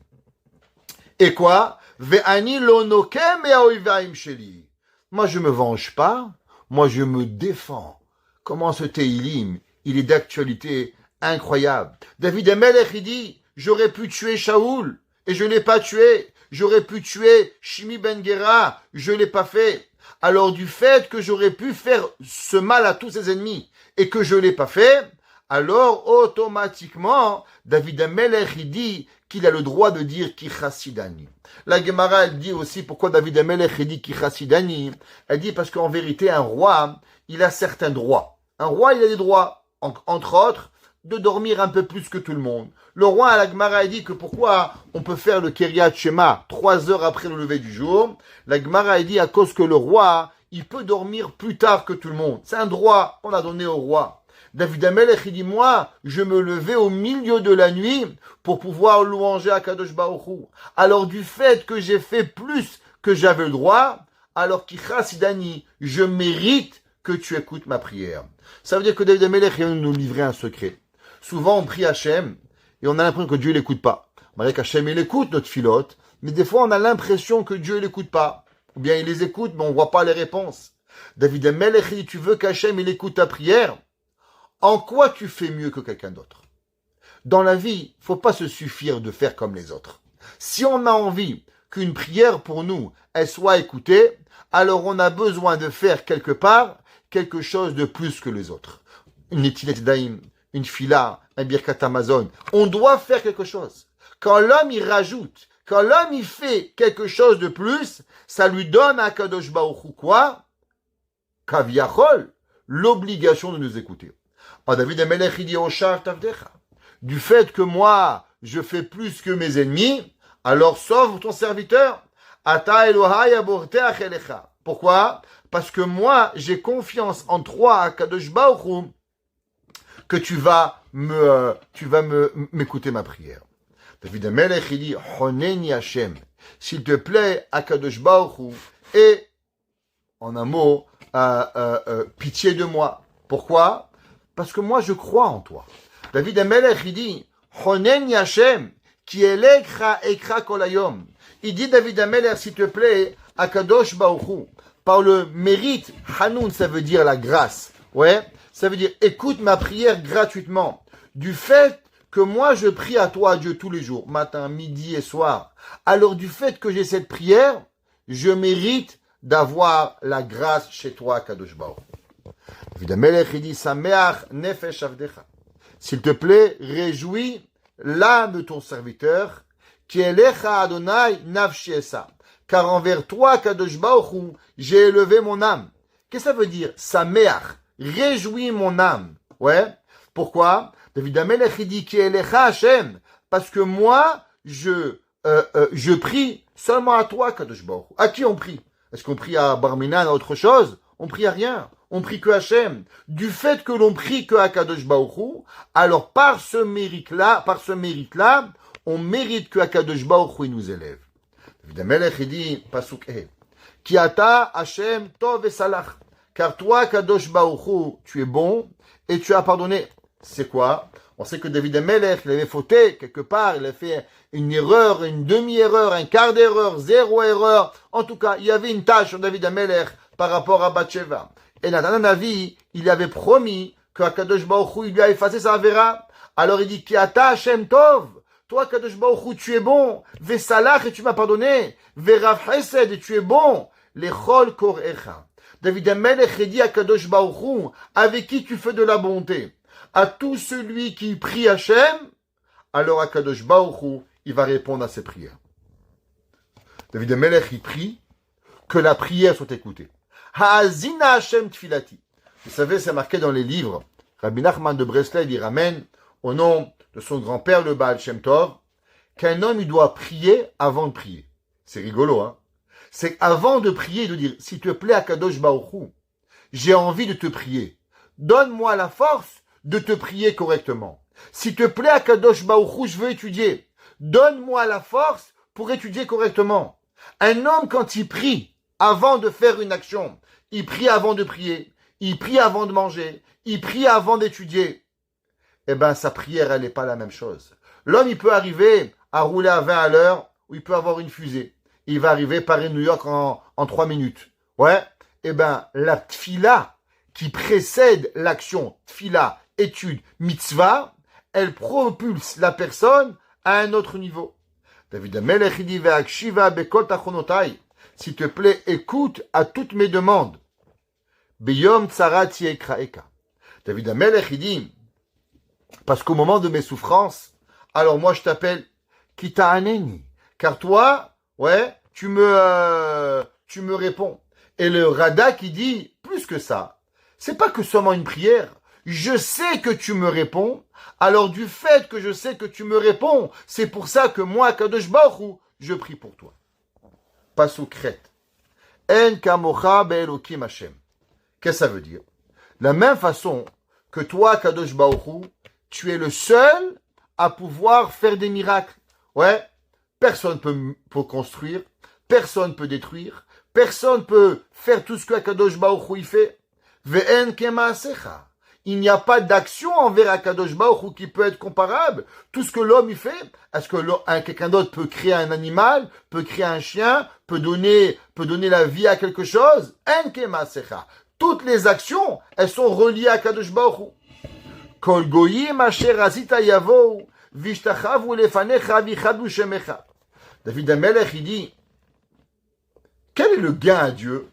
Et quoi? Ve'ani lo nokem me'oivaim sheli. Moi, je me venge pas, moi, je me défends. Comment ce Teilim, il est d'actualité incroyable. David Amelech, il dit, j'aurais pu tuer Shaoul, et je l'ai pas tué. J'aurais pu tuer Shimi Ben Gera, je l'ai pas fait. Alors du fait que j'aurais pu faire ce mal à tous ses ennemis, et que je l'ai pas fait, alors automatiquement, David Amelech, il dit qu'il a le droit de dire ki chassidani. La Gemara, elle dit aussi pourquoi David Amelech, il dit ki chassidani. Elle dit parce qu'en vérité, un roi, il a certains droits. Un roi, il a des droits, entre autres, de dormir un peu plus que tout le monde. Le roi, à la Gemara, il dit que pourquoi on peut faire le Kiryat Shema 3 heures après le lever du jour. La Gemara, il dit à cause que le roi, il peut dormir plus tard que tout le monde. C'est un droit qu'on a donné au roi. David Amelech, il dit, moi, je me levais au milieu de la nuit pour pouvoir louanger Akadosh Baruch Hu. Alors, du fait que j'ai fait plus que j'avais le droit, alors qu'Ichasidani, je mérite que tu écoutes ma prière. Ça veut dire que David Amelech vient nous livrer un secret. Souvent, on prie Hachem et on a l'impression que Dieu l'écoute pas. Malgré qu'Hachem, il écoute notre filote, mais des fois, on a l'impression que Dieu l'écoute pas. Ou bien il les écoute, mais on voit pas les réponses. David Amelech dit, tu veux qu'Hachem, il écoute ta prière? En quoi tu fais mieux que quelqu'un d'autre? Dans la vie, faut pas se suffire de faire comme les autres. Si on a envie qu'une prière pour nous, elle soit écoutée, alors on a besoin de faire quelque part quelque chose de plus que les autres. Une Netilat Daim, une fila, un birkat Amazon. On doit faire quelque chose. Quand l'homme y rajoute, quand l'homme y fait quelque chose de plus, ça lui donne à Kadosh Baruch Hu quoi? Kaviachol, l'obligation de nous écouter. David Amelech, il dit, Oshar Tavdecha. Du fait que moi, je fais plus que mes ennemis, alors sauve ton serviteur. Ata Elohai aborteach elecha. Pourquoi? Parce que moi, j'ai confiance en toi, à Kadosh Baruch Hu, que tu vas m'écouter ma prière. David Amelech, il dit, Honeni Hashem. S'il te plaît, à Kadosh Baruch Hu, et, en un mot, pitié de moi. Pourquoi? Parce que moi, je crois en toi. David Amelech, il dit, Honeni Hashem, qui elekra ekra kolayom. Il dit, David Amelech, s'il te plaît, Akadosh Baruch Hu, par le mérite, Hanoun, ça veut dire la grâce. Ouais, ça veut dire, écoute ma prière gratuitement. Du fait que moi, je prie à toi, à Dieu, tous les jours, matin, midi et soir. Alors, du fait que j'ai cette prière, je mérite d'avoir la grâce chez toi, Akadosh Baruch Hu. David Amelech, il dit, Sameach nefesh avdecha. S'il te plaît, réjouis l'âme de ton serviteur, qui elecha Adonai nafshi esa. Car envers toi, Kadosh Baruch Hu, j'ai élevé mon âme. Qu'est-ce que ça veut dire? Sameach, réjouis mon âme. Ouais. Pourquoi? David Amelech, il dit, qui elecha Hashem. Parce que moi, je prie Seulement à toi, Kadosh Baruch Hu. À qui on prie? Est-ce qu'on prie à Barminan, à autre chose? On prie à rien. On prie que Hachem. Du fait que l'on prie que à Kadosh Baruch Hu, alors par ce mérite-là, on mérite que Kadosh Baruch Hu il nous élève. David HaMelech, il dit, Pasuk E, Ki ata Hachem tov et salach. Car toi, Kadosh Baruch Hu, tu es bon et tu as pardonné. C'est quoi? On sait que David HaMelech, il avait fauté quelque part, il a fait une erreur, une demi-erreur, un quart d'erreur, 0 erreur. En tout cas, il y avait une tâche sur David HaMelech par rapport à Bathsheba. Et Nathan Navi, il avait promis que Kadosh Baruch Hu, il lui a effacé sa vera. Alors il dit, Ki ata Hashem tov. Toi, Kadosh Baruch Hu, tu es bon. Vesalach, et tu m'as pardonné. Verav Chesed, et tu es bon. Lechol korecha. David HaMelech, il dit à Kadosh Baruch Hu, avec qui tu fais de la bonté. À tout celui qui prie Hachem, alors à Kadosh Baruch Hu, il va répondre à ses prières. David HaMelech, il prie que la prière soit écoutée. Ha'azina Hashem tfilati. Vous savez, c'est marqué dans les livres. Rabbi Nachman de Breslev, il ramène au nom de son grand-père, le Baal Shem Tov, qu'un homme, il doit prier avant de prier. C'est rigolo, hein? C'est avant de prier, de dire, s'il te plaît, à Kadosh Baruch Hu, j'ai envie de te prier. Donne-moi la force de te prier correctement. S'il te plaît, à Kadosh Baruch Hu, je veux étudier. Donne-moi la force pour étudier correctement. Un homme, quand il prie avant de faire une action, il prie avant de prier, il prie avant de manger, il prie avant d'étudier, eh ben, sa prière, elle n'est pas la même chose. L'homme, il peut arriver à rouler à 20 à l'heure, ou il peut avoir une fusée. Il va arriver Paris-New York en 3 minutes. Ouais. Eh ben, la tfila qui précède l'action, tfila, étude, mitzvah, elle propulse la personne à un autre niveau. David HaMelech, il dit, Ve'akshiva bekol tachonotai. S'il te plaît, écoute à toutes mes demandes. Beyom tsarat yekraeka. David HaMelech, il dit, parce qu'au moment de mes souffrances, alors moi je t'appelle Kita'aneni. Car toi, ouais, tu me réponds. Et le Radak, il dit, plus que ça, c'est pas que seulement une prière. Je sais que tu me réponds. Alors du fait que je sais que tu me réponds, c'est pour ça que moi, Kadosh Baruch Hu, je prie pour toi. Pasukret. En kamocha be'elokim Hashem. Qu'est-ce que ça veut dire? La même façon que toi, Kadosh Baruch Hu, tu es le seul à pouvoir faire des miracles. Ouais, personne peut construire, personne peut détruire, personne peut faire tout ce que Kadosh Baruch Hu il fait. Ve'en kema'asecha. Il n'y a pas d'action envers Akadosh Baruch Hu qui peut être comparable. Tout ce que l'homme il fait, est-ce que quelqu'un d'autre peut créer un animal, peut créer un chien, peut donner la vie à quelque chose? En kema'asecha. Toutes les actions, elles sont reliées à Akadosh Baruch Hu. Kol goyim asher azita yavou vishtachavu lefanecha vichadu shemecha. David HaMelech, il dit, quel est le gain à Dieu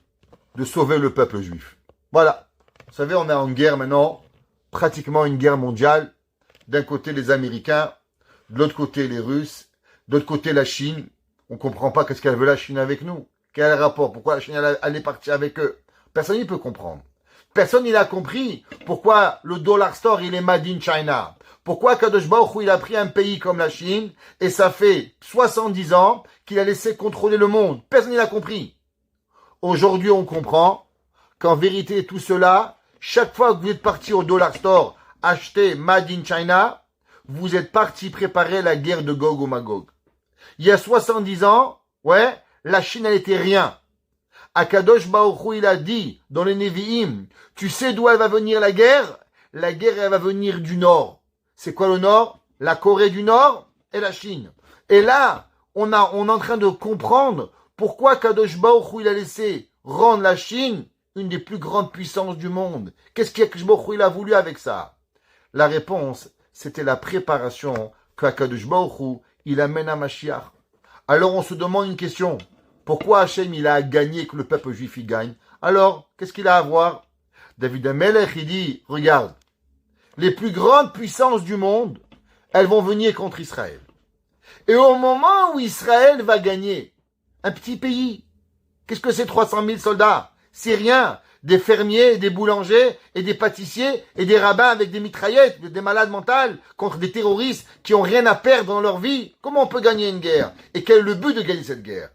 de sauver le peuple juif? Voilà. Vous savez, on est en guerre maintenant, pratiquement une guerre mondiale. D'un côté les Américains, de l'autre côté les Russes, de l'autre côté la Chine. On ne comprend pas qu'est-ce qu'elle veut la Chine avec nous. Quel est le rapport? Pourquoi la Chine elle est partie avec eux? Personne n'y peut comprendre. Personne n'a compris pourquoi le dollar store il est made in China. Pourquoi Kadosh Baruch Hu il a pris un pays comme la Chine et ça fait 70 ans qu'il a laissé contrôler le monde. Personne n'a compris. Aujourd'hui on comprend qu'en vérité tout cela, chaque fois que vous êtes parti au dollar store acheter made in China, vous êtes parti préparer la guerre de Gog ou Magog. Il y a 70 ans, ouais, la Chine elle était rien. Akadosh Baruch Hu il a dit dans les Nevi'im, tu sais d'où elle va venir la guerre? La guerre elle va venir du nord. C'est quoi le nord? La Corée du Nord et la Chine. Et là, on est en train de comprendre pourquoi Kadosh Baruch Hu il a laissé rendre la Chine une des plus grandes puissances du monde. Qu'est-ce qu'Akadosh Baruch Hu il a voulu avec ça? La réponse, c'était la préparation qu'Akadosh Baruch Hu il amène à Mashiach. Alors on se demande une question. Pourquoi Hachem il a gagné que le peuple juif il gagne? Alors, qu'est-ce qu'il a à voir? David HaMelech il dit, regarde, les plus grandes puissances du monde, elles vont venir contre Israël. Et au moment où Israël va gagner, un petit pays, qu'est-ce que c'est 300 000 soldats? C'est rien. des fermiers, des boulangers et des pâtissiers et des rabbins avec des mitraillettes, des malades mentales contre des terroristes qui ont rien à perdre dans leur vie. Comment on peut gagner une guerre? Et quel est le but de gagner cette guerre?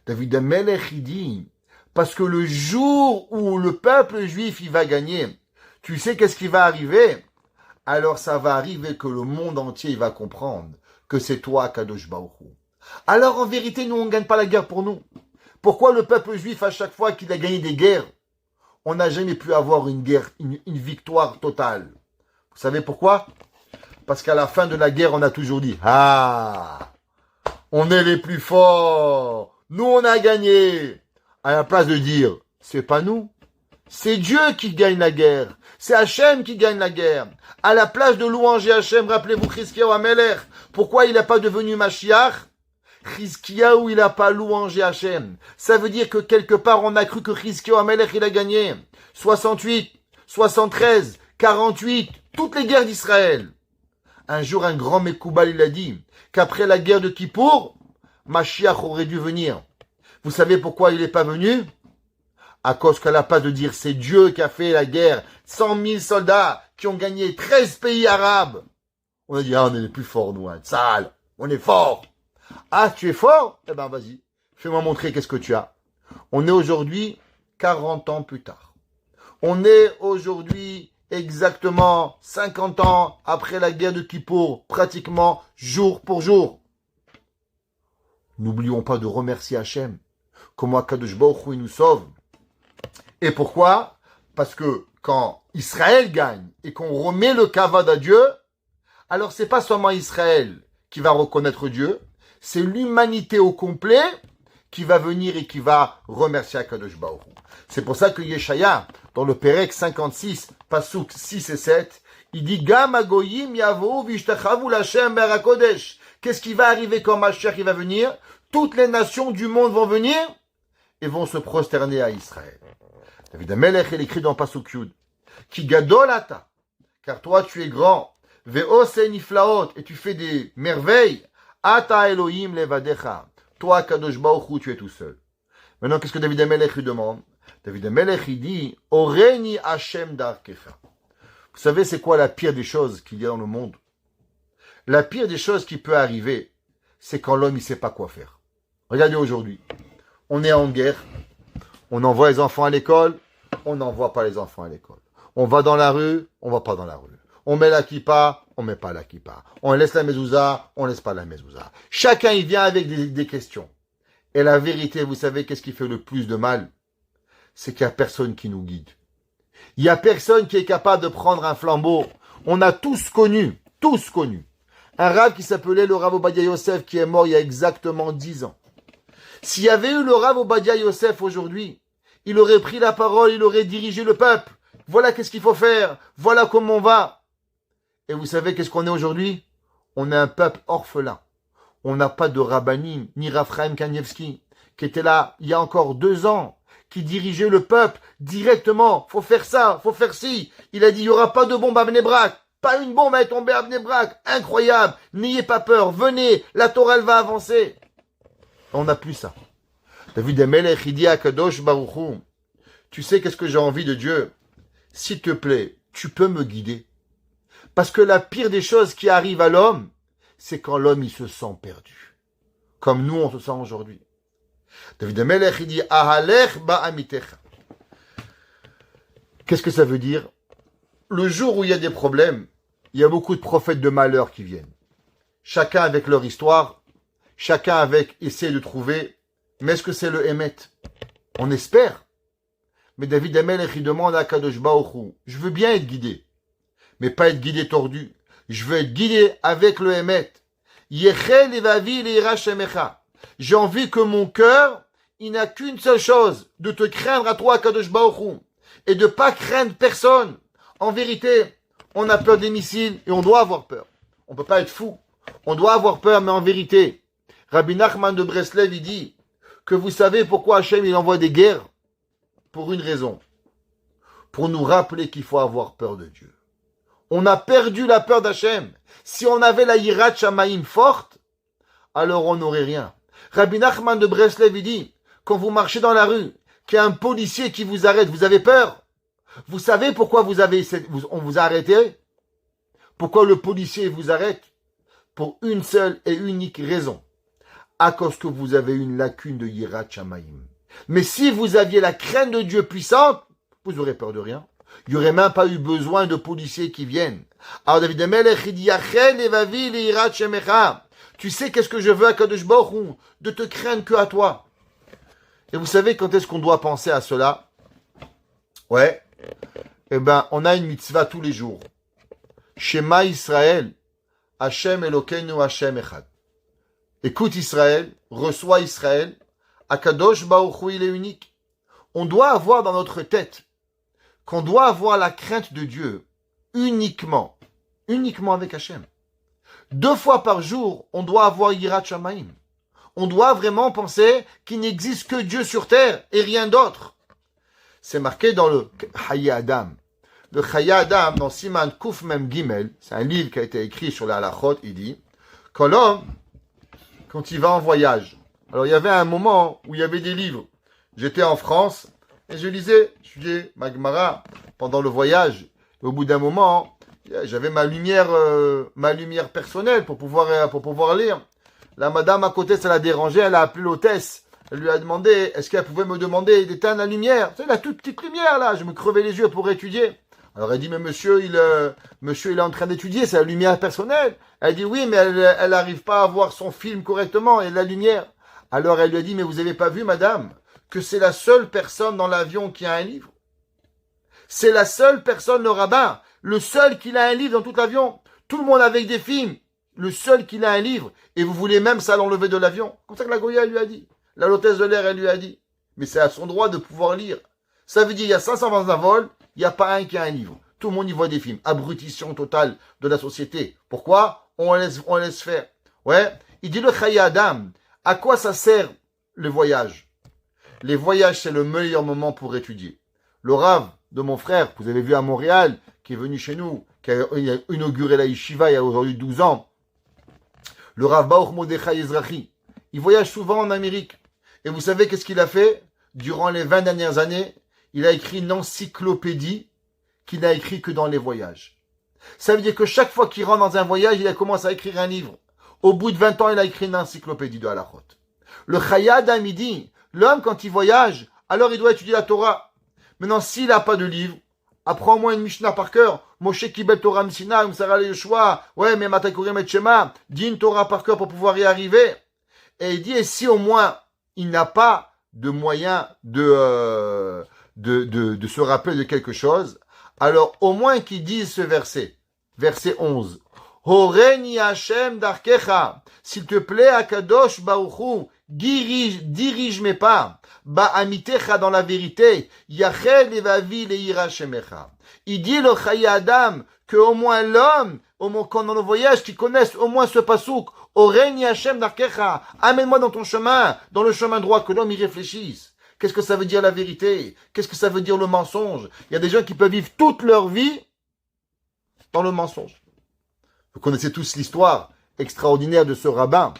David Amelech, il dit, parce que le jour où le peuple juif, il va gagner, tu sais qu'est-ce qui va arriver? Alors ça va arriver que le monde entier, il va comprendre que c'est toi, Kadosh Baruch Hu. Alors en vérité, nous, on ne gagne pas la guerre pour nous. Pourquoi le peuple juif, à chaque fois qu'il a gagné des guerres, on n'a jamais pu avoir une guerre, une victoire totale? Vous savez pourquoi? Parce qu'à la fin de la guerre, on a toujours dit, ah, on est les plus forts, nous on a gagné. À la place de dire, c'est pas nous, c'est Dieu qui gagne la guerre, c'est Hachem qui gagne la guerre. À la place de louanger Hachem, rappelez-vous Chizkiyahu Amelech, pourquoi il n'a pas devenu Mashiach? Chizkiyahu, il n'a pas louangé Hachem. Ça veut dire que quelque part, on a cru que Chizkiyahu Amelech, il a gagné 68, 73, 48, toutes les guerres d'Israël. Un jour, un grand Mekoubal, il a dit qu'après la guerre de Kippour, Mashiach aurait dû venir. Vous savez pourquoi il n'est pas venu? À cause qu'elle n'a pas de dire c'est Dieu qui a fait la guerre. 100 000 soldats qui ont gagné 13 pays arabes. On a dit, ah, on est les plus forts, nous, hein. Sale, on est forts. Ah, tu es fort? Eh ben, vas-y, fais-moi montrer qu'est-ce que tu as. On est aujourd'hui 40 ans plus tard. On est aujourd'hui exactement 50 ans après la guerre de Kippour, pratiquement jour pour jour. N'oublions pas de remercier Hachem. Comment Kadosh Baruch Hu nous sauve. Et pourquoi? Parce que quand Israël gagne et qu'on remet le kavod à Dieu, alors c'est pas seulement Israël qui va reconnaître Dieu, c'est l'humanité au complet qui va venir et qui va remercier Akadosh Baruch Hu. C'est pour ça que Yeshaya, dans le Pérec 56, Pasuk 6 et 7, il dit Gam agoyim yavou vishtachavu l'Hashem berakodesh. Qu'est-ce qui va arriver quand Mashiach va venir? Toutes les nations du monde vont venir et vont se prosterner à Israël. David Amelech, il écrit dans Pasuk Yud, Ki gadolata, car toi tu es grand, ve'ose niflaot, et tu fais des merveilles, ata Elohim levadecha, toi Kadosh Baruch Hu, tu es tout seul. Maintenant, qu'est-ce que David Amelech lui demande? David Amelech, il dit, Oreni Hashem darkecha. Vous savez, c'est quoi la pire des choses qu'il y a dans le monde? La pire des choses qui peut arriver, c'est quand l'homme, il sait pas quoi faire. Regardez aujourd'hui, on est en guerre, on envoie les enfants à l'école, on n'envoie pas les enfants à l'école. On va dans la rue, on va pas dans la rue. On met la kippa, on met pas la kippa. On laisse la mezouza, on laisse pas la mezouza. Chacun, il vient avec des questions. Et la vérité, vous savez, qu'est-ce qui fait le plus de mal? C'est qu'il y a personne qui nous guide. Il y a personne qui est capable de prendre un flambeau. On a tous connu, un rav qui s'appelait le Rav Obadia Yosef, qui est mort il y a exactement 10 ans. S'il y avait eu le Rav Obadia Yosef aujourd'hui, il aurait pris la parole, il aurait dirigé le peuple. Voilà qu'est-ce qu'il faut faire, voilà comment on va. Et vous savez qu'est-ce qu'on est aujourd'hui? On est un peuple orphelin. On n'a pas de Rabbanim, ni Raphaël Kanievski, qui était là il y a encore 2 ans, qui dirigeait le peuple directement. Faut faire ça, faut faire ci. Il a dit, il n'y aura pas de bombe à Bnei Brak. Pas une bombe est tombée à Bnei Brak. Incroyable. N'ayez pas peur. Venez. La Torah, elle va avancer. On n'a plus ça. David Amelech, il dit à Kadosh Baruch Hu, tu sais qu'est-ce que j'ai envie de Dieu? S'il te plaît, tu peux me guider. Parce que la pire des choses qui arrivent à l'homme, c'est quand l'homme, il se sent perdu. Comme nous, on se sent aujourd'hui. David Amelech, il dit, Ahalech ba'amitecha. Qu'est-ce que ça veut dire? Le jour où il y a des problèmes, il y a beaucoup de prophètes de malheur qui viennent. Chacun avec leur histoire, chacun avec essayer de trouver, mais est-ce que c'est le Hémet? On espère. Mais David Amelech, il demande à Kadosh Baruch Hu, je veux bien être guidé, mais pas être guidé tordu. Je veux être guidé avec le Hémet. Yechel evavi leira shemecha. J'ai envie que mon cœur, il n'a qu'une seule chose, de te craindre à toi, Kadosh Baruch Hu, et de pas craindre personne. En vérité, on a peur des missiles et on doit avoir peur. On peut pas être fou. On doit avoir peur, mais en vérité, Rabbi Nachman de Breslev, il dit que vous savez pourquoi Hachem, il envoie des guerres? Pour une raison. Pour nous rappeler qu'il faut avoir peur de Dieu. On a perdu la peur d'Hachem. Si on avait la Yirat Shamaim forte, alors on n'aurait rien. Rabbi Nachman de Breslev, il dit, quand vous marchez dans la rue, qu'il y a un policier qui vous arrête, vous avez peur? Vous savez pourquoi on vous a arrêté? Pourquoi le policier vous arrête? Pour une seule et unique raison. À cause que vous avez une lacune de Yirat Shamayim. Mais si vous aviez la crainte de Dieu puissante, vous n'aurez peur de rien. Il n'y aurait même pas eu besoin de policiers qui viennent. Alors David Amelech, il dit, tu sais qu'est-ce que je veux à Kadosh Baruch Hu? De te craindre que à toi. Et vous savez quand est-ce qu'on doit penser à cela? Ouais. Eh ben, on a une mitzvah tous les jours. Shema Israël, Hashem Elokeinu Hashem Echad. Écoute Israël, reçois Israël, Akadosh Baruch Hu, il est unique. On doit avoir dans notre tête qu'on doit avoir la crainte de Dieu uniquement avec Hashem. 2 fois par jour, on doit avoir Yirat Shamayim. On doit vraiment penser qu'il n'existe que Dieu sur terre et rien d'autre. C'est marqué dans le Chayei Adam. Le Chayei Adam, dans Siman Kuf Mem Gimel, c'est un livre qui a été écrit sur la halachot, il dit, quand l'homme, quand il va en voyage, alors il y avait un moment où il y avait des livres. J'étais en France et je lisais, je étudiais ma Gemara pendant le voyage. Et au bout d'un moment, j'avais ma lumière personnelle pour pouvoir lire. La madame à côté, ça l'a dérangé, elle a appelé l'hôtesse. Elle lui a demandé, est-ce qu'elle pouvait me demander d'éteindre la lumière? C'est la toute petite lumière là, je me crevais les yeux pour étudier. Alors elle dit, mais monsieur, il est en train d'étudier, c'est la lumière personnelle. Elle dit, oui, mais elle n'arrive pas à voir son film correctement, et la lumière. Alors elle lui a dit, mais vous n'avez pas vu, madame, que c'est la seule personne dans l'avion qui a un livre? C'est la seule personne, le rabbin, le seul qui a un livre dans tout l'avion. Tout le monde avec des films, le seul qui a un livre, et vous voulez même ça l'enlever de l'avion. Comme ça que la Goya lui a dit. La l'hôtesse de l'air, elle lui a dit. Mais c'est à son droit de pouvoir lire. Ça veut dire, il y a 520 vols, il n'y a pas un qui a un livre. Tout le monde y voit des films. Abrutition totale de la société. Pourquoi? On laisse faire. Ouais. Il dit le Chayei Adam. À quoi ça sert le voyage? Les voyages, c'est le meilleur moment pour étudier. Le Rav de mon frère, que vous avez vu à Montréal, qui est venu chez nous, qui a inauguré la yeshiva il y a aujourd'hui 12 ans. Le Rav Baruch Mordechai Ezrachi. Il voyage souvent en Amérique. Et vous savez qu'est-ce qu'il a fait? Durant les 20 dernières années, il a écrit une encyclopédie qu'il n'a écrit que dans les voyages. Ça veut dire que chaque fois qu'il rentre dans un voyage, il a commencé à écrire un livre. Au bout de 20 ans, il a écrit une encyclopédie de halachot. Le Chayei Adam, il dit, l'homme, quand il voyage, alors il doit étudier la Torah. Maintenant, s'il n'a pas de livre, apprends au moins une Mishnah par cœur. Moshe Kibel Torah Msina, Msara Yeshua, ouais, mais Matakurim et Shema, dis une Torah par cœur pour pouvoir y arriver. Et il dit, et si au moins il n'a pas de moyen de se rappeler de quelque chose, alors au moins qu'il dise ce verset, verset 11. Horeni Hashem darkecha, s'il te plaît, Akadosh Baruchu, dirige mes pas, ba'amitecha dans la vérité, yachel evavi leira shemecha. Il dit le Chayei Adam que au moins l'homme, quand dans le voyage, qui connaisse au moins ce pasouk, Horeni Hashem darkecha, amène-moi dans ton chemin, dans le chemin droit, que l'homme y réfléchisse. Qu'est-ce que ça veut dire la vérité? Qu'est-ce que ça veut dire le mensonge? Il y a des gens qui peuvent vivre toute leur vie dans le mensonge. Vous connaissez tous l'histoire extraordinaire de ce rabbin,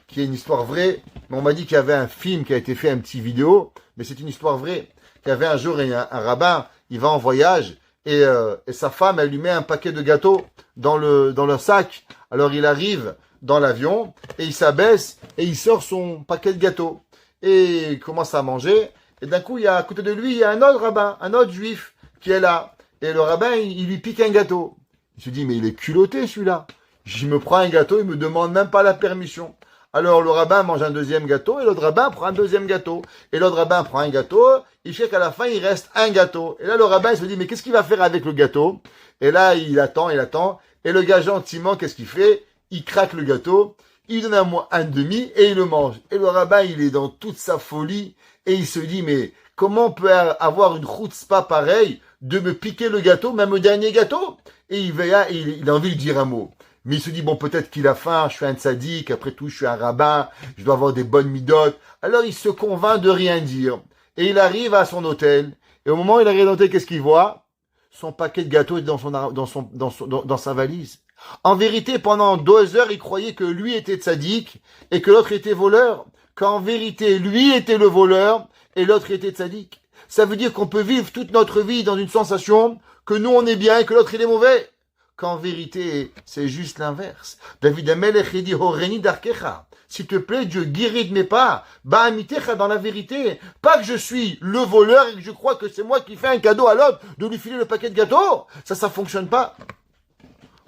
qui est une histoire vraie, mais on m'a dit qu'il y avait un film qui a été fait, un petit vidéo, mais c'est une histoire vraie. Il y avait un jour un rabbin, il va en voyage, et sa femme, elle lui met un paquet de gâteaux dans le sac. Alors il arrive dans l'avion, et il s'abaisse, et il sort son paquet de gâteaux. Et il commence à manger, et d'un coup, à côté de lui, il y a un autre rabbin, un autre juif, qui est là. Et le rabbin, il lui pique un gâteau. Il se dit, mais il est culotté celui-là. Je me prends un gâteau, il me demande même pas la permission. Alors le rabbin mange un deuxième gâteau, et l'autre rabbin prend un deuxième gâteau. Et l'autre rabbin prend un gâteau, il fait qu'à la fin, il reste un gâteau. Et là, le rabbin, il se dit, mais qu'est-ce qu'il va faire avec le gâteau? Et là, il attend. Et le gars, gentiment, qu'est-ce qu'il fait? Il craque le gâteau, il donne un demi, et il le mange. Et le rabbin, il est dans toute sa folie, et il se dit, mais comment on peut avoir une chutzpah pareille de me piquer le gâteau, même le dernier gâteau? Et il a envie de dire un mot. Mais il se dit, bon, peut-être qu'il a faim, je suis un tzaddik, après tout, je suis un rabbin, je dois avoir des bonnes midotes. Alors, il se convainc de rien dire. Et il arrive à son hôtel. Et au moment où il arrive à l'hôtel, qu'est-ce qu'il voit? Son paquet de gâteaux est dans sa valise. En vérité, pendant 2 heures, il croyait que lui était tzaddik et que l'autre était voleur. Qu'en vérité, lui était le voleur et l'autre était tzaddik. Ça veut dire qu'on peut vivre toute notre vie dans une sensation que nous on est bien et que l'autre il est mauvais. Qu'en vérité, c'est juste l'inverse. David Amelech il dit, Horeni darkecha. S'il te plaît, Dieu, guéris de mes pas. Ba'amitecha dans la vérité. Pas que je suis le voleur et que je crois que c'est moi qui fais un cadeau à l'autre de lui filer le paquet de gâteaux. Ça fonctionne pas.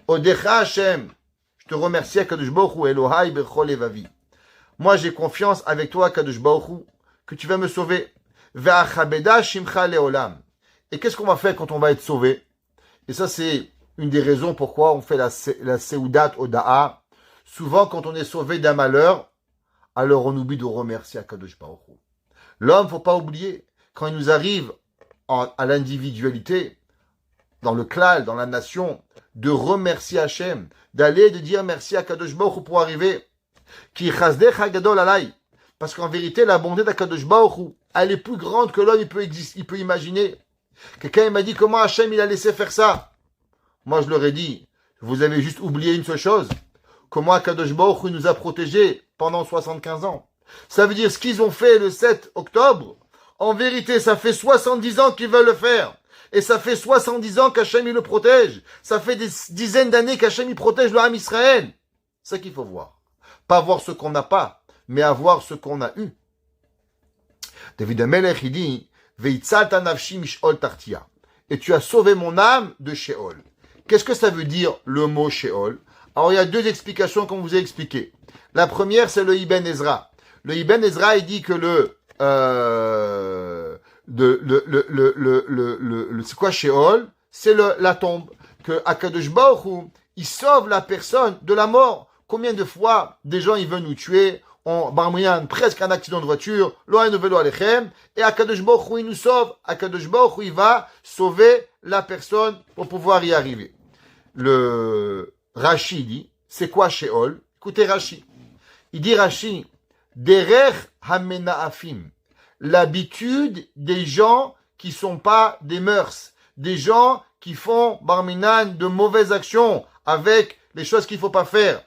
Odecha Hashem. Je te remercie, Akadosh Baruch Hu, Elohai bechol evavi. Moi, j'ai confiance avec toi, Akadosh Baruch Hu, que tu vas me sauver. Ve'achabeda shimcha leolam. Et qu'est-ce qu'on va faire quand on va être sauvé? Et ça, c'est une des raisons pourquoi on fait la Seudat Oda'a. Souvent, quand on est sauvé d'un malheur, alors on oublie de remercier Akadosh Baruch Hu. L'homme, faut pas oublier, quand il nous arrive à l'individualité, dans le klal, dans la nation, de remercier Hachem, d'aller de dire merci à Akadosh Baruch Hu pour arriver. Ki chasdecha gadol alay. Parce qu'en vérité, la bonté d'Akadosh Baruch Hu, elle est plus grande que l'homme, il peut imaginer. Quelqu'un m'a dit comment Hachem il a laissé faire ça. Moi, je leur ai dit, vous avez juste oublié une seule chose. Comment Akadosh Baruch Hu nous a protégés pendant 75 ans. Ça veut dire ce qu'ils ont fait le 7 octobre. En vérité, ça fait 70 ans qu'ils veulent le faire. Et ça fait 70 ans qu'Hachem il le protège. Ça fait des dizaines d'années qu'Hachem il protège le Ham Israël. C'est ça qu'il faut voir. Pas voir ce qu'on n'a pas, mais avoir ce qu'on a eu. David Amelech, il dit, Veitzalta nafshi mishol tartia. Et tu as sauvé mon âme de Sheol. Qu'est-ce que ça veut dire le mot Sheol? Alors il y a deux explications qu'on vous a expliquées. La première, c'est le Ibn Ezra. Le Ibn Ezra, il dit que c'est quoi Sheol? C'est la tombe. Que Akadosh Baruch Hu, il sauve la personne de la mort. Combien de fois des gens ils veulent nous tuer, on barmouille presque un accident de voiture, loin de vélo alechem, et Akadosh Baruch Hu il nous sauve. Akadosh Baruch Hu il va sauver la personne pour pouvoir y arriver. Le Rashi dit, c'est quoi Sheol? Écoutez Rashi. Il dit Rashi, derech hamenaafim, l'habitude des gens qui sont pas des mœurs, des gens qui font barminan de mauvaises actions avec les choses qu'il faut pas faire.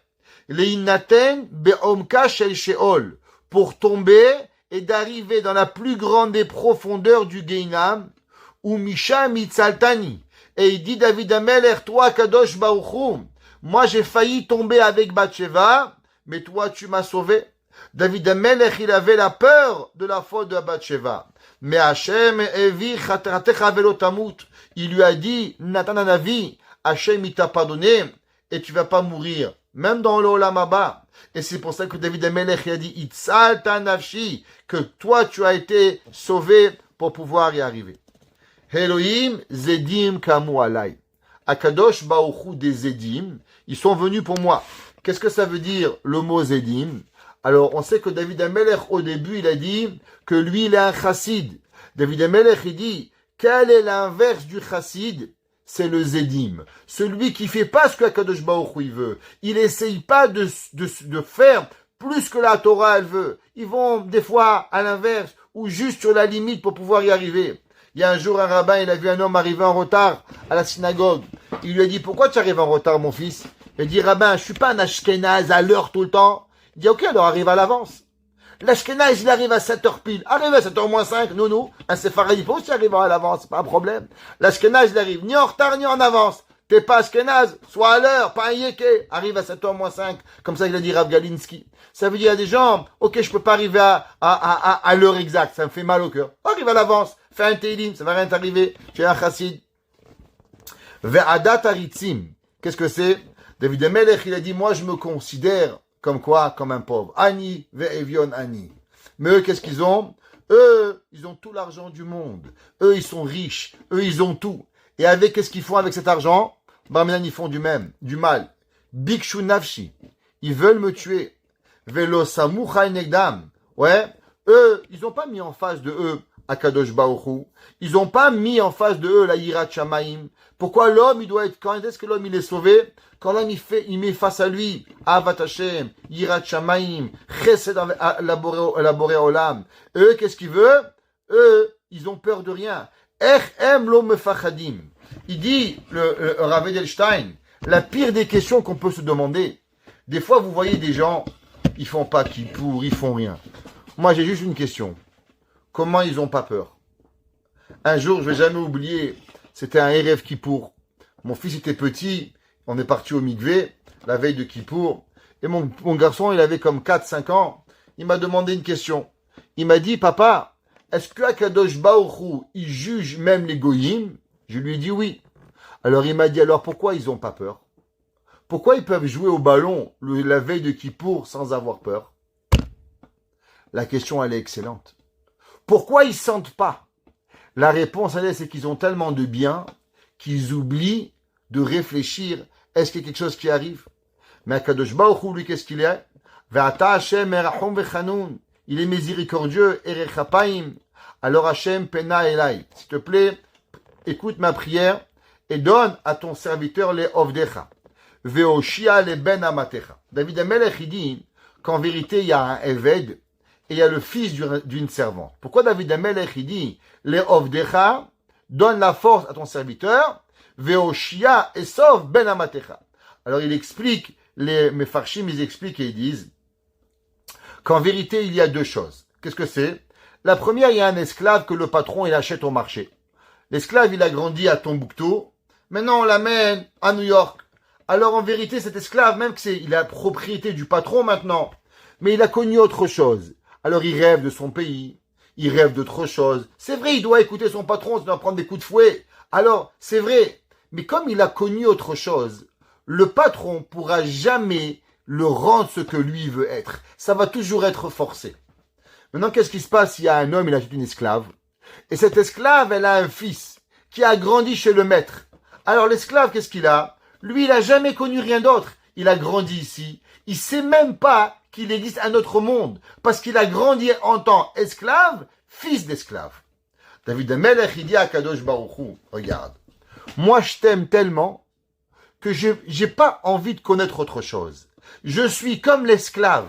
Leinaten be'omka shel sheol, pour tomber et d'arriver dans la plus grande des profondeurs du Geinam, ou Misha mitzaltani. Et il dit David Amelech, toi Kadosh Baruch Hu, moi j'ai failli tomber avec Bathsheba, mais toi tu m'as sauvé. David Amelech, il avait la peur de la faute de Bathsheba. Mais Hachem evi chatratecha velo tamut. Il lui a dit, Nathan Anavi, Hachem il t'a pardonné et tu vas pas mourir. Même dans l'Olam Haba. Et c'est pour ça que David Amelech a dit, Itzalta nafshi, que toi tu as été sauvé pour pouvoir y arriver. Elohim zedim kamu alay. Akadosh Baruch Hu des zedim, ils sont venus pour moi. Qu'est-ce que ça veut dire le mot zedim? Alors on sait que David Amelech au début il a dit que lui il est un chassid. David Amelech il dit, quel est l'inverse du chassid? C'est le Zédim. Celui qui fait pas ce que Akadosh Baruch Hu veut. Il essaye pas de faire plus que la Torah elle veut. Ils vont des fois à l'inverse ou juste sur la limite pour pouvoir y arriver. Il y a un jour un rabbin, il a vu un homme arriver en retard à la synagogue. Il lui a dit, pourquoi tu arrives en retard mon fils? Il a dit, rabbin, je suis pas un ashkénaze à l'heure tout le temps. Il dit, ok, alors arrive à l'avance. L'Ashkenaz, il arrive à 7h pile. Arrive à 7h moins 5, non. Un séfarade, il peut aussi arriver à l'avance, c'est pas un problème. L'Ashkenaz, il arrive ni en retard, ni en avance. T'es pas Ashkenaz, sois à l'heure, pas un yéké. Arrive à 7h moins 5. Comme ça, il a dit Rav Galinsky. Ça veut dire à des gens, ok, je peux pas arriver à l'heure exacte, ça me fait mal au cœur. Arrive à l'avance, fais un télim, ça va rien t'arriver. Tu es un chassid. Ve'adat haritzim. Qu'est-ce que c'est? David Amelech, il a dit, moi, je me considère comme quoi? Comme un pauvre. Ani ve'evion ani. Mais eux, qu'est-ce qu'ils ont? Eux, ils ont tout l'argent du monde. Eux, ils sont riches. Eux, ils ont tout. Et avec, qu'est-ce qu'ils font avec cet argent? Bah, maintenant, ils font du mal. Bikshu nafshi. Ils veulent me tuer. Velo samucha negdam. Ouais. Eux, ils ont pas mis en face de eux Akadosh Baruch Hu. Ils ont pas mis en face de eux la Yirat Shamaim. Pourquoi l'homme, il doit être, quand est-ce que l'homme, il est sauvé? Quand l'homme, il met face à lui, Avat Hashem, Yirat Shamaim, Chesed la Boré Olam. Eux, qu'est-ce qu'ils veulent? Eux, ils ont peur de rien. Em lo mefachadim. Il dit, le Rav Edelstein, la pire des questions qu'on peut se demander. Des fois, vous voyez des gens, ils font pas kippour, ils font rien. Moi, j'ai juste une question. Comment ils ont pas peur? Un jour, je vais jamais oublier, c'était un Erev Kippour. Mon fils était petit, on est parti au Mikvé, la veille de Kippour, et mon garçon, il avait comme 4-5 ans, il m'a demandé une question. Il m'a dit, papa, est-ce que Akadosh Baruch Hu, il juge même les goyim? Je lui ai dit oui. Alors il m'a dit, alors pourquoi ils n'ont pas peur? Pourquoi ils peuvent jouer au ballon la veille de Kippour sans avoir peur? La question, elle est excellente. Pourquoi ils ne sentent pas? La réponse, elle est, c'est qu'ils ont tellement de bien qu'ils oublient de réfléchir, est-ce qu'il y a quelque chose qui arrive? Mais Akadosh Baruch Hu, lui, qu'est-ce qu'il est? Ve'ata Hashem erachum vechanoun. Il est miséricordieux, erechapaim. Alors Hashem pena elai. S'il te plaît, écoute ma prière et donne à ton serviteur les ovdecha. Ve'oshia les ben amatecha. David Amelech, il dit qu'en vérité, il y a un Eved et il y a le fils d'une servante. Pourquoi David Amelech, il dit les ovdecha, donne la force à ton serviteur, ve'oshia et sauve ben amatecha. Alors il explique, les Mefarshim, ils expliquent et ils disent qu'en vérité, il y a deux choses. Qu'est-ce que c'est? La première, il y a un esclave que le patron, il achète au marché. L'esclave, il a grandi à Tombouctou. Maintenant, on l'amène à New York. Alors, en vérité, cet esclave, même que il a la propriété du patron maintenant, mais il a connu autre chose. Alors, il rêve de son pays. Il rêve d'autre chose. C'est vrai, il doit écouter son patron, il doit prendre des coups de fouet. Alors, c'est vrai. Mais comme il a connu autre chose, le patron pourra jamais le rendre ce que lui veut être. Ça va toujours être forcé. Maintenant, qu'est-ce qui se passe? Il y a un homme, il achète une esclave. Et cette esclave, elle a un fils qui a grandi chez le maître. Alors l'esclave, qu'est-ce qu'il a? Lui, il a jamais connu rien d'autre. Il a grandi ici. Il sait même pas qu'il existe un autre monde. Parce qu'il a grandi en tant esclave, fils d'esclave. David Amelech, il dit à Kadosh Baruch Hu, regarde, moi je t'aime tellement que j'ai pas envie de connaître autre chose. Je suis comme l'esclave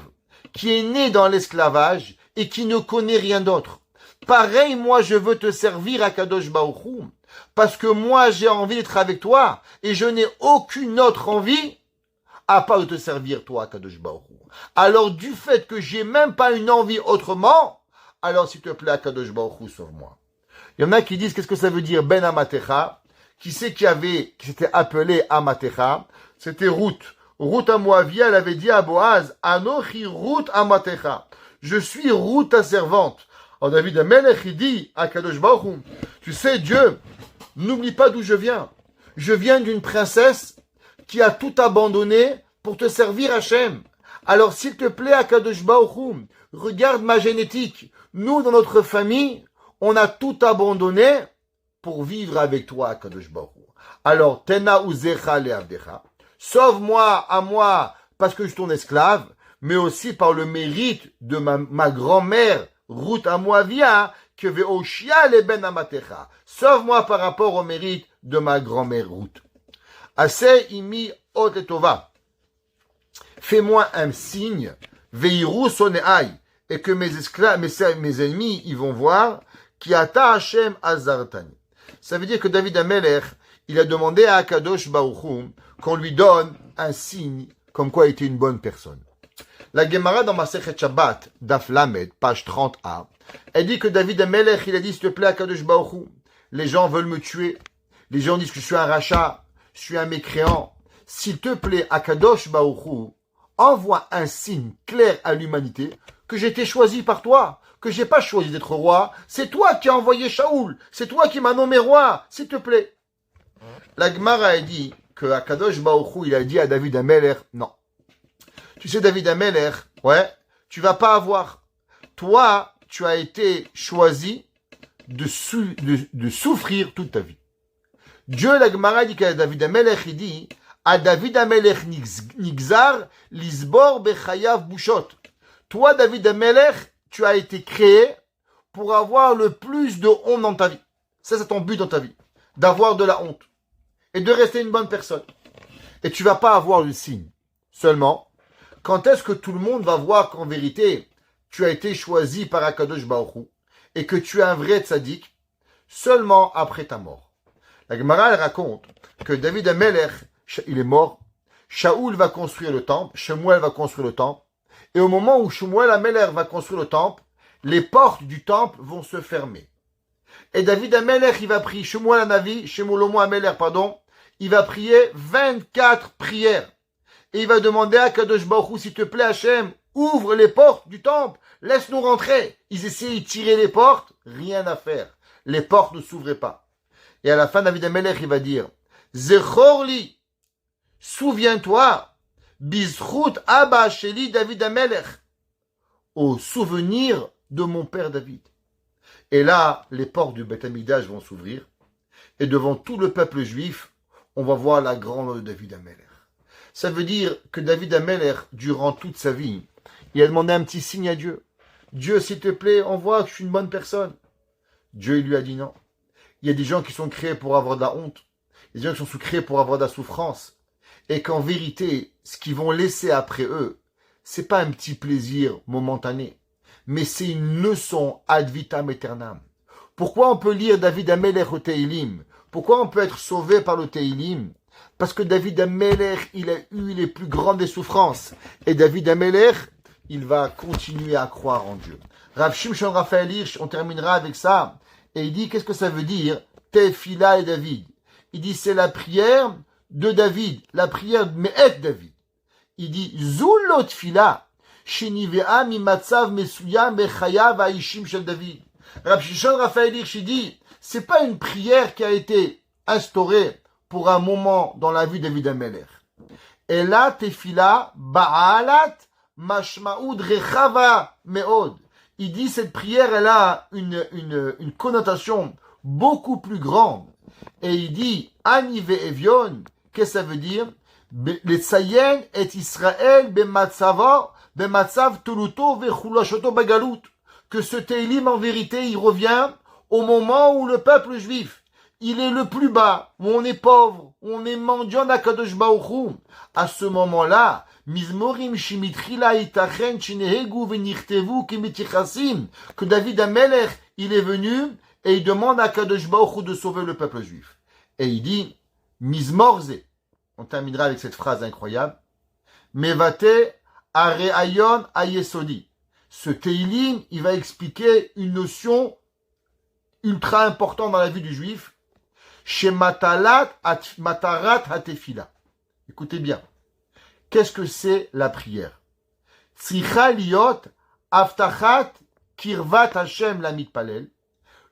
qui est né dans l'esclavage et qui ne connaît rien d'autre. Pareil, moi, je veux te servir à Kadosh Baruch Hu, parce que moi, j'ai envie d'être avec toi et je n'ai aucune autre envie à part de te servir, toi, Kadosh Baruch Hu. Alors, du fait que j'ai même pas une envie autrement, alors, s'il te plaît, Kadosh Baruch Hu, sauve-moi. Il y en a qui disent, qu'est-ce que ça veut dire, Ben Amatecha? Qui s'était appelé Amatecha? C'était Ruth. Ruth à Moavia, elle avait dit à Boaz, Anochi Ruth Amatecha. Je suis Ruth ta servante. Alors David Amelech, il dit à Kadosh Baruch Hu, tu sais, Dieu, n'oublie pas d'où je viens. Je viens d'une princesse qui a tout abandonné pour te servir Hachem. Alors s'il te plaît, à Kadosh Baruch Hu, regarde ma génétique. Nous, dans notre famille, on a tout abandonné pour vivre avec toi, Kadosh Baruch Hu. Alors, Tena uzecha leavdecha. Sauve-moi à moi parce que je suis ton esclave, mais aussi par le mérite de ma grand-mère, Ruth à Moavia, que ve'oshia le ben amatecha. Sauve-moi par rapport au mérite de ma grand-mère Ruth. Assez imi ot etova. Fais-moi un signe, veiru soneai, et que mes esclaves, mes ennemis, ils vont voir, qui ata Hashem azartani. Ça veut dire que David Amelech, il a demandé à Akadosh Baruch Hu qu'on lui donne un signe comme quoi il était une bonne personne. La Gemara dans Masechet Shabbat, Daf Lamed, page 30a, elle dit que David Amelech, il a dit, s'il te plaît, Akadosh Baruch Hu, les gens veulent me tuer, les gens disent que je suis un rachat, je suis un mécréant. S'il te plaît, Akadosh Baruch Hu, envoie un signe clair à l'humanité que j'ai été choisi par toi, que j'ai pas choisi d'être roi, c'est toi qui as envoyé Shaoul, c'est toi qui m'as nommé roi, s'il te plaît. La Gemara a dit que Akadosh Baruch Hu, il a dit à David Amelech, non. Tu sais, David Amelech, ouais, tu vas pas avoir. Toi, tu as été choisi de souffrir toute ta vie. Dieu, la Gemara dit qu'à David Amelech, il dit, à David Amelech nigzar, lisbor bechayav bushot. Toi, David Amelech, tu as été créé pour avoir le plus de honte dans ta vie. Ça, c'est ton but dans ta vie. D'avoir de la honte. Et de rester une bonne personne. Et tu vas pas avoir le signe. Seulement, quand est-ce que tout le monde va voir qu'en vérité, tu as été choisi par Akadosh Baruch Hu et que tu es un vrai tzaddik? Seulement après ta mort. La Gemara, elle raconte que David Amelech, il est mort. Shaoul va construire le temple. Shemuel va construire le temple. Et au moment où Shemuel Amelech va construire le temple, les portes du temple vont se fermer. Et David Amelech, il va prier, Shmuel Hanavi, Shmuel Amelech, pardon, il va prier 24 prières. Et il va demander à Kadosh Baruch Hu, s'il te plaît Hachem, ouvre les portes du temple, laisse-nous rentrer. Ils essayaient de tirer les portes, rien à faire. Les portes ne s'ouvraient pas. Et à la fin, David Amelech, il va dire, Zechorli, souviens-toi, Bizchut Abba Sheli David Amelech, au souvenir de mon père David. Et là, les portes du Beth Amikdash vont s'ouvrir, et devant tout le peuple juif, on va voir la grandeur de David Amelech. Ça veut dire que David Amelech, durant toute sa vie, il a demandé un petit signe à Dieu. Dieu, s'il te plaît, on voit que je suis une bonne personne. Dieu, il lui a dit non. Il y a des gens qui sont créés pour avoir de la honte. Il y a des gens qui sont créés pour avoir de la souffrance. Et qu'en vérité, ce qu'ils vont laisser après eux, c'est pas un petit plaisir momentané, mais c'est une leçon ad vitam aeternam. Pourquoi on peut lire David Amelech au Teilim? Pourquoi on peut être sauvé par le Teilim? Parce que David Amelech, il a eu les plus grandes des souffrances. Et David Amelech, il va continuer à croire en Dieu. Rav Shimshon Raphaël Hirsch, on terminera avec ça. Et il dit, qu'est-ce que ça veut dire? Tefila et David. Il dit, c'est la prière de David, la prière de Me'et David. Il dit, Zulot Tfila, Shenivea mimatzav mesuyam bechayav haishim shel David. Rav Shimshon Raphaël Hirsch, il dit, c'est pas une prière qui a été instaurée pour un moment dans la vie de David Amelech. Ela tefila ba'alat mashma'ud rechava me'od. Il dit cette prière, elle a une connotation beaucoup plus grande. Et il dit, Ani ve'evion, qu'est-ce que ça veut dire? L'etzayen et Israël bematzav toluto ve'chulashoto bagalut. Que ce Teilim, en vérité, il revient au moment où le peuple juif, il est le plus bas, où on est pauvre, où on est mendiant d'Akadosh Baruch Hu. À ce moment-là, Mizmorim Shimitrila Itachen Shinehegu Venirtevu Kimitichasim, que David Amelech, il est venu et il demande à Kadosh Baruch Hu de sauver le peuple juif. Et il dit, Mizmorze, on terminera avec cette phrase incroyable, Mevate Areayon Ayesodi. Ce Teilim, il va expliquer une notion ultra importante dans la vie du juif, chez Matarat Hatefila. Écoutez bien. Qu'est-ce que c'est la prière? Tzricha liot aftachat kirvat Hashem la mitpalel.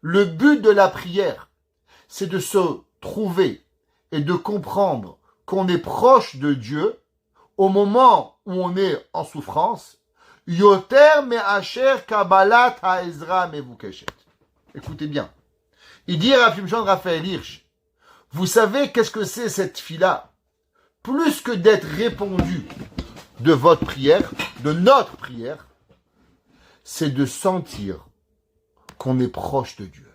Le but de la prière, c'est de se trouver et de comprendre qu'on est proche de Dieu au moment où on est en souffrance. Yoter me'asher kabbalat ha'ezra mevukeshet. Écoutez bien. Il dit à Shimshon Raphaël Hirsch, vous savez qu'est-ce que c'est cette fila? Plus que d'être répondu de votre prière, de notre prière, c'est de sentir qu'on est proche de Dieu.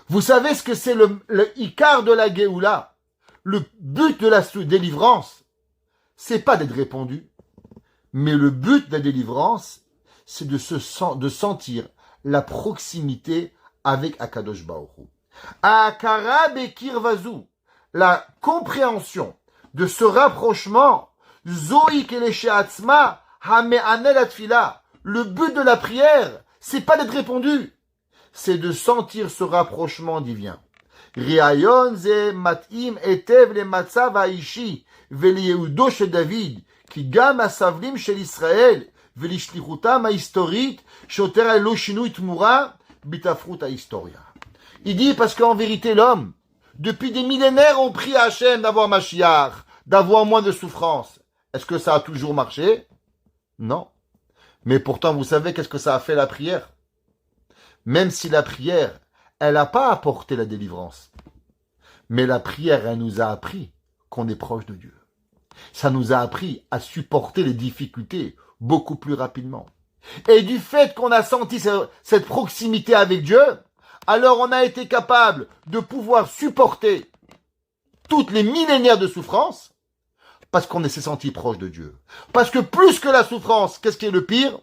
Vous savez ce que c'est le Icar de la Géoula? Le but de la délivrance, c'est pas d'être répondu, mais le but de la délivrance, c'est de sentir la proximité avec Akadosh Baruch Hu. Akara bekir vazu, la compréhension de ce rapprochement, Zoï kelesheatzma hame'anel atfila. Le but de la prière, c'est pas d'être répondu, c'est de sentir ce rapprochement divin. Riayon ze mat'im etev le matzav ha'ishi ve'liyeudo shel David ki gam asavlim shel Israël ve'lishlichutam ha'historit shoter elo shinui tmura bitafrut ha'historia. Il dit parce qu'en vérité l'homme, depuis des millénaires, on prie à Hachem d'avoir Mashiach, d'avoir moins de souffrance. Est-ce que ça a toujours marché? Non. Mais pourtant, vous savez qu'est-ce que ça a fait la prière? Même si la prière, elle n'a pas apporté la délivrance. Mais la prière, elle nous a appris qu'on est proche de Dieu. Ça nous a appris à supporter les difficultés beaucoup plus rapidement. Et du fait qu'on a senti cette proximité avec Dieu, alors on a été capable de pouvoir supporter toutes les millénaires de souffrance parce qu'on s'est senti proche de Dieu. Parce que plus que la souffrance, qu'est-ce qui est le pire?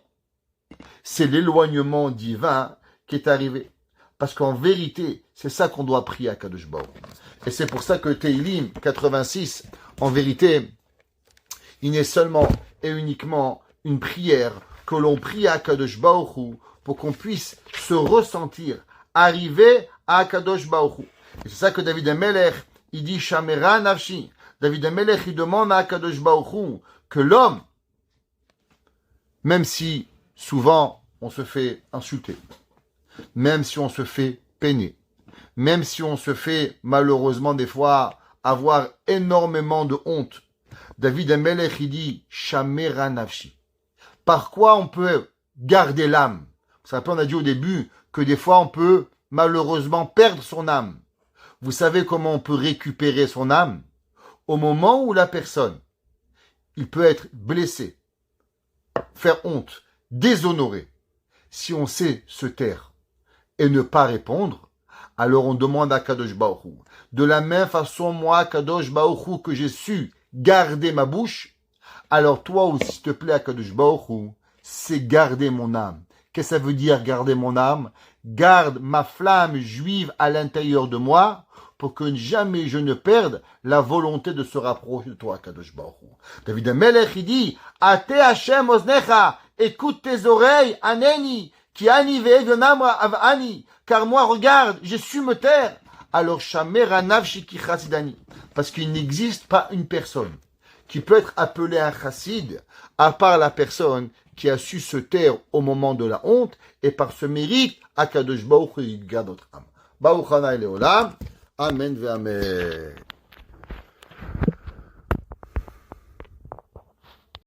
C'est l'éloignement divin qui est arrivé. Parce qu'en vérité, c'est ça qu'on doit prier à Kadosh Baruch Hu. Et c'est pour ça que Teilim 86, en vérité, il n'est seulement et uniquement une prière que l'on prie à Kadosh Baruch Hu pour qu'on puisse se ressentir arriver à Akadosh Baruch Hu. Et c'est ça que David Amelech, il dit Shamera Nafshi. David Amelech, il demande à Akadosh Baruch Hu que l'homme, même si souvent on se fait insulter, même si on se fait peiner, même si on se fait malheureusement des fois avoir énormément de honte, David Amelech, il dit Shamera Nafshi. Par quoi on peut garder l'âme? Vous savez, on a dit au début que des fois on peut malheureusement perdre son âme. Vous savez comment on peut récupérer son âme? Au moment où la personne, il peut être blessé, faire honte, déshonoré. Si on sait se taire et ne pas répondre, alors on demande à Kadosh Baruch Hu. De la même façon, moi, Kadosh Baruch Hu, que j'ai su garder ma bouche, alors toi aussi, s'il te plaît, Kadosh Baruch Hu, c'est garder mon âme. Qu'est-ce que ça veut dire garder mon âme? Garde ma flamme juive à l'intérieur de moi pour que jamais je ne perde la volonté de se rapprocher de toi, Kadosh Baruch Hu. David Amelech, il dit, Ate Hashem oznecha, écoute tes oreilles, Aneni, qui ani ve'evionam ani, car moi, regarde, j'ai su me taire. Alors, Shamera nafshi ki chassidani, parce qu'il n'existe pas une personne qui peut être appelée un chassid, à part la personne qui a su se taire au moment de la honte, et par ce mérite, Akadosh Baruch Hu, il garde notre âme. Baruch Hanai Leolam. Amen ve amen.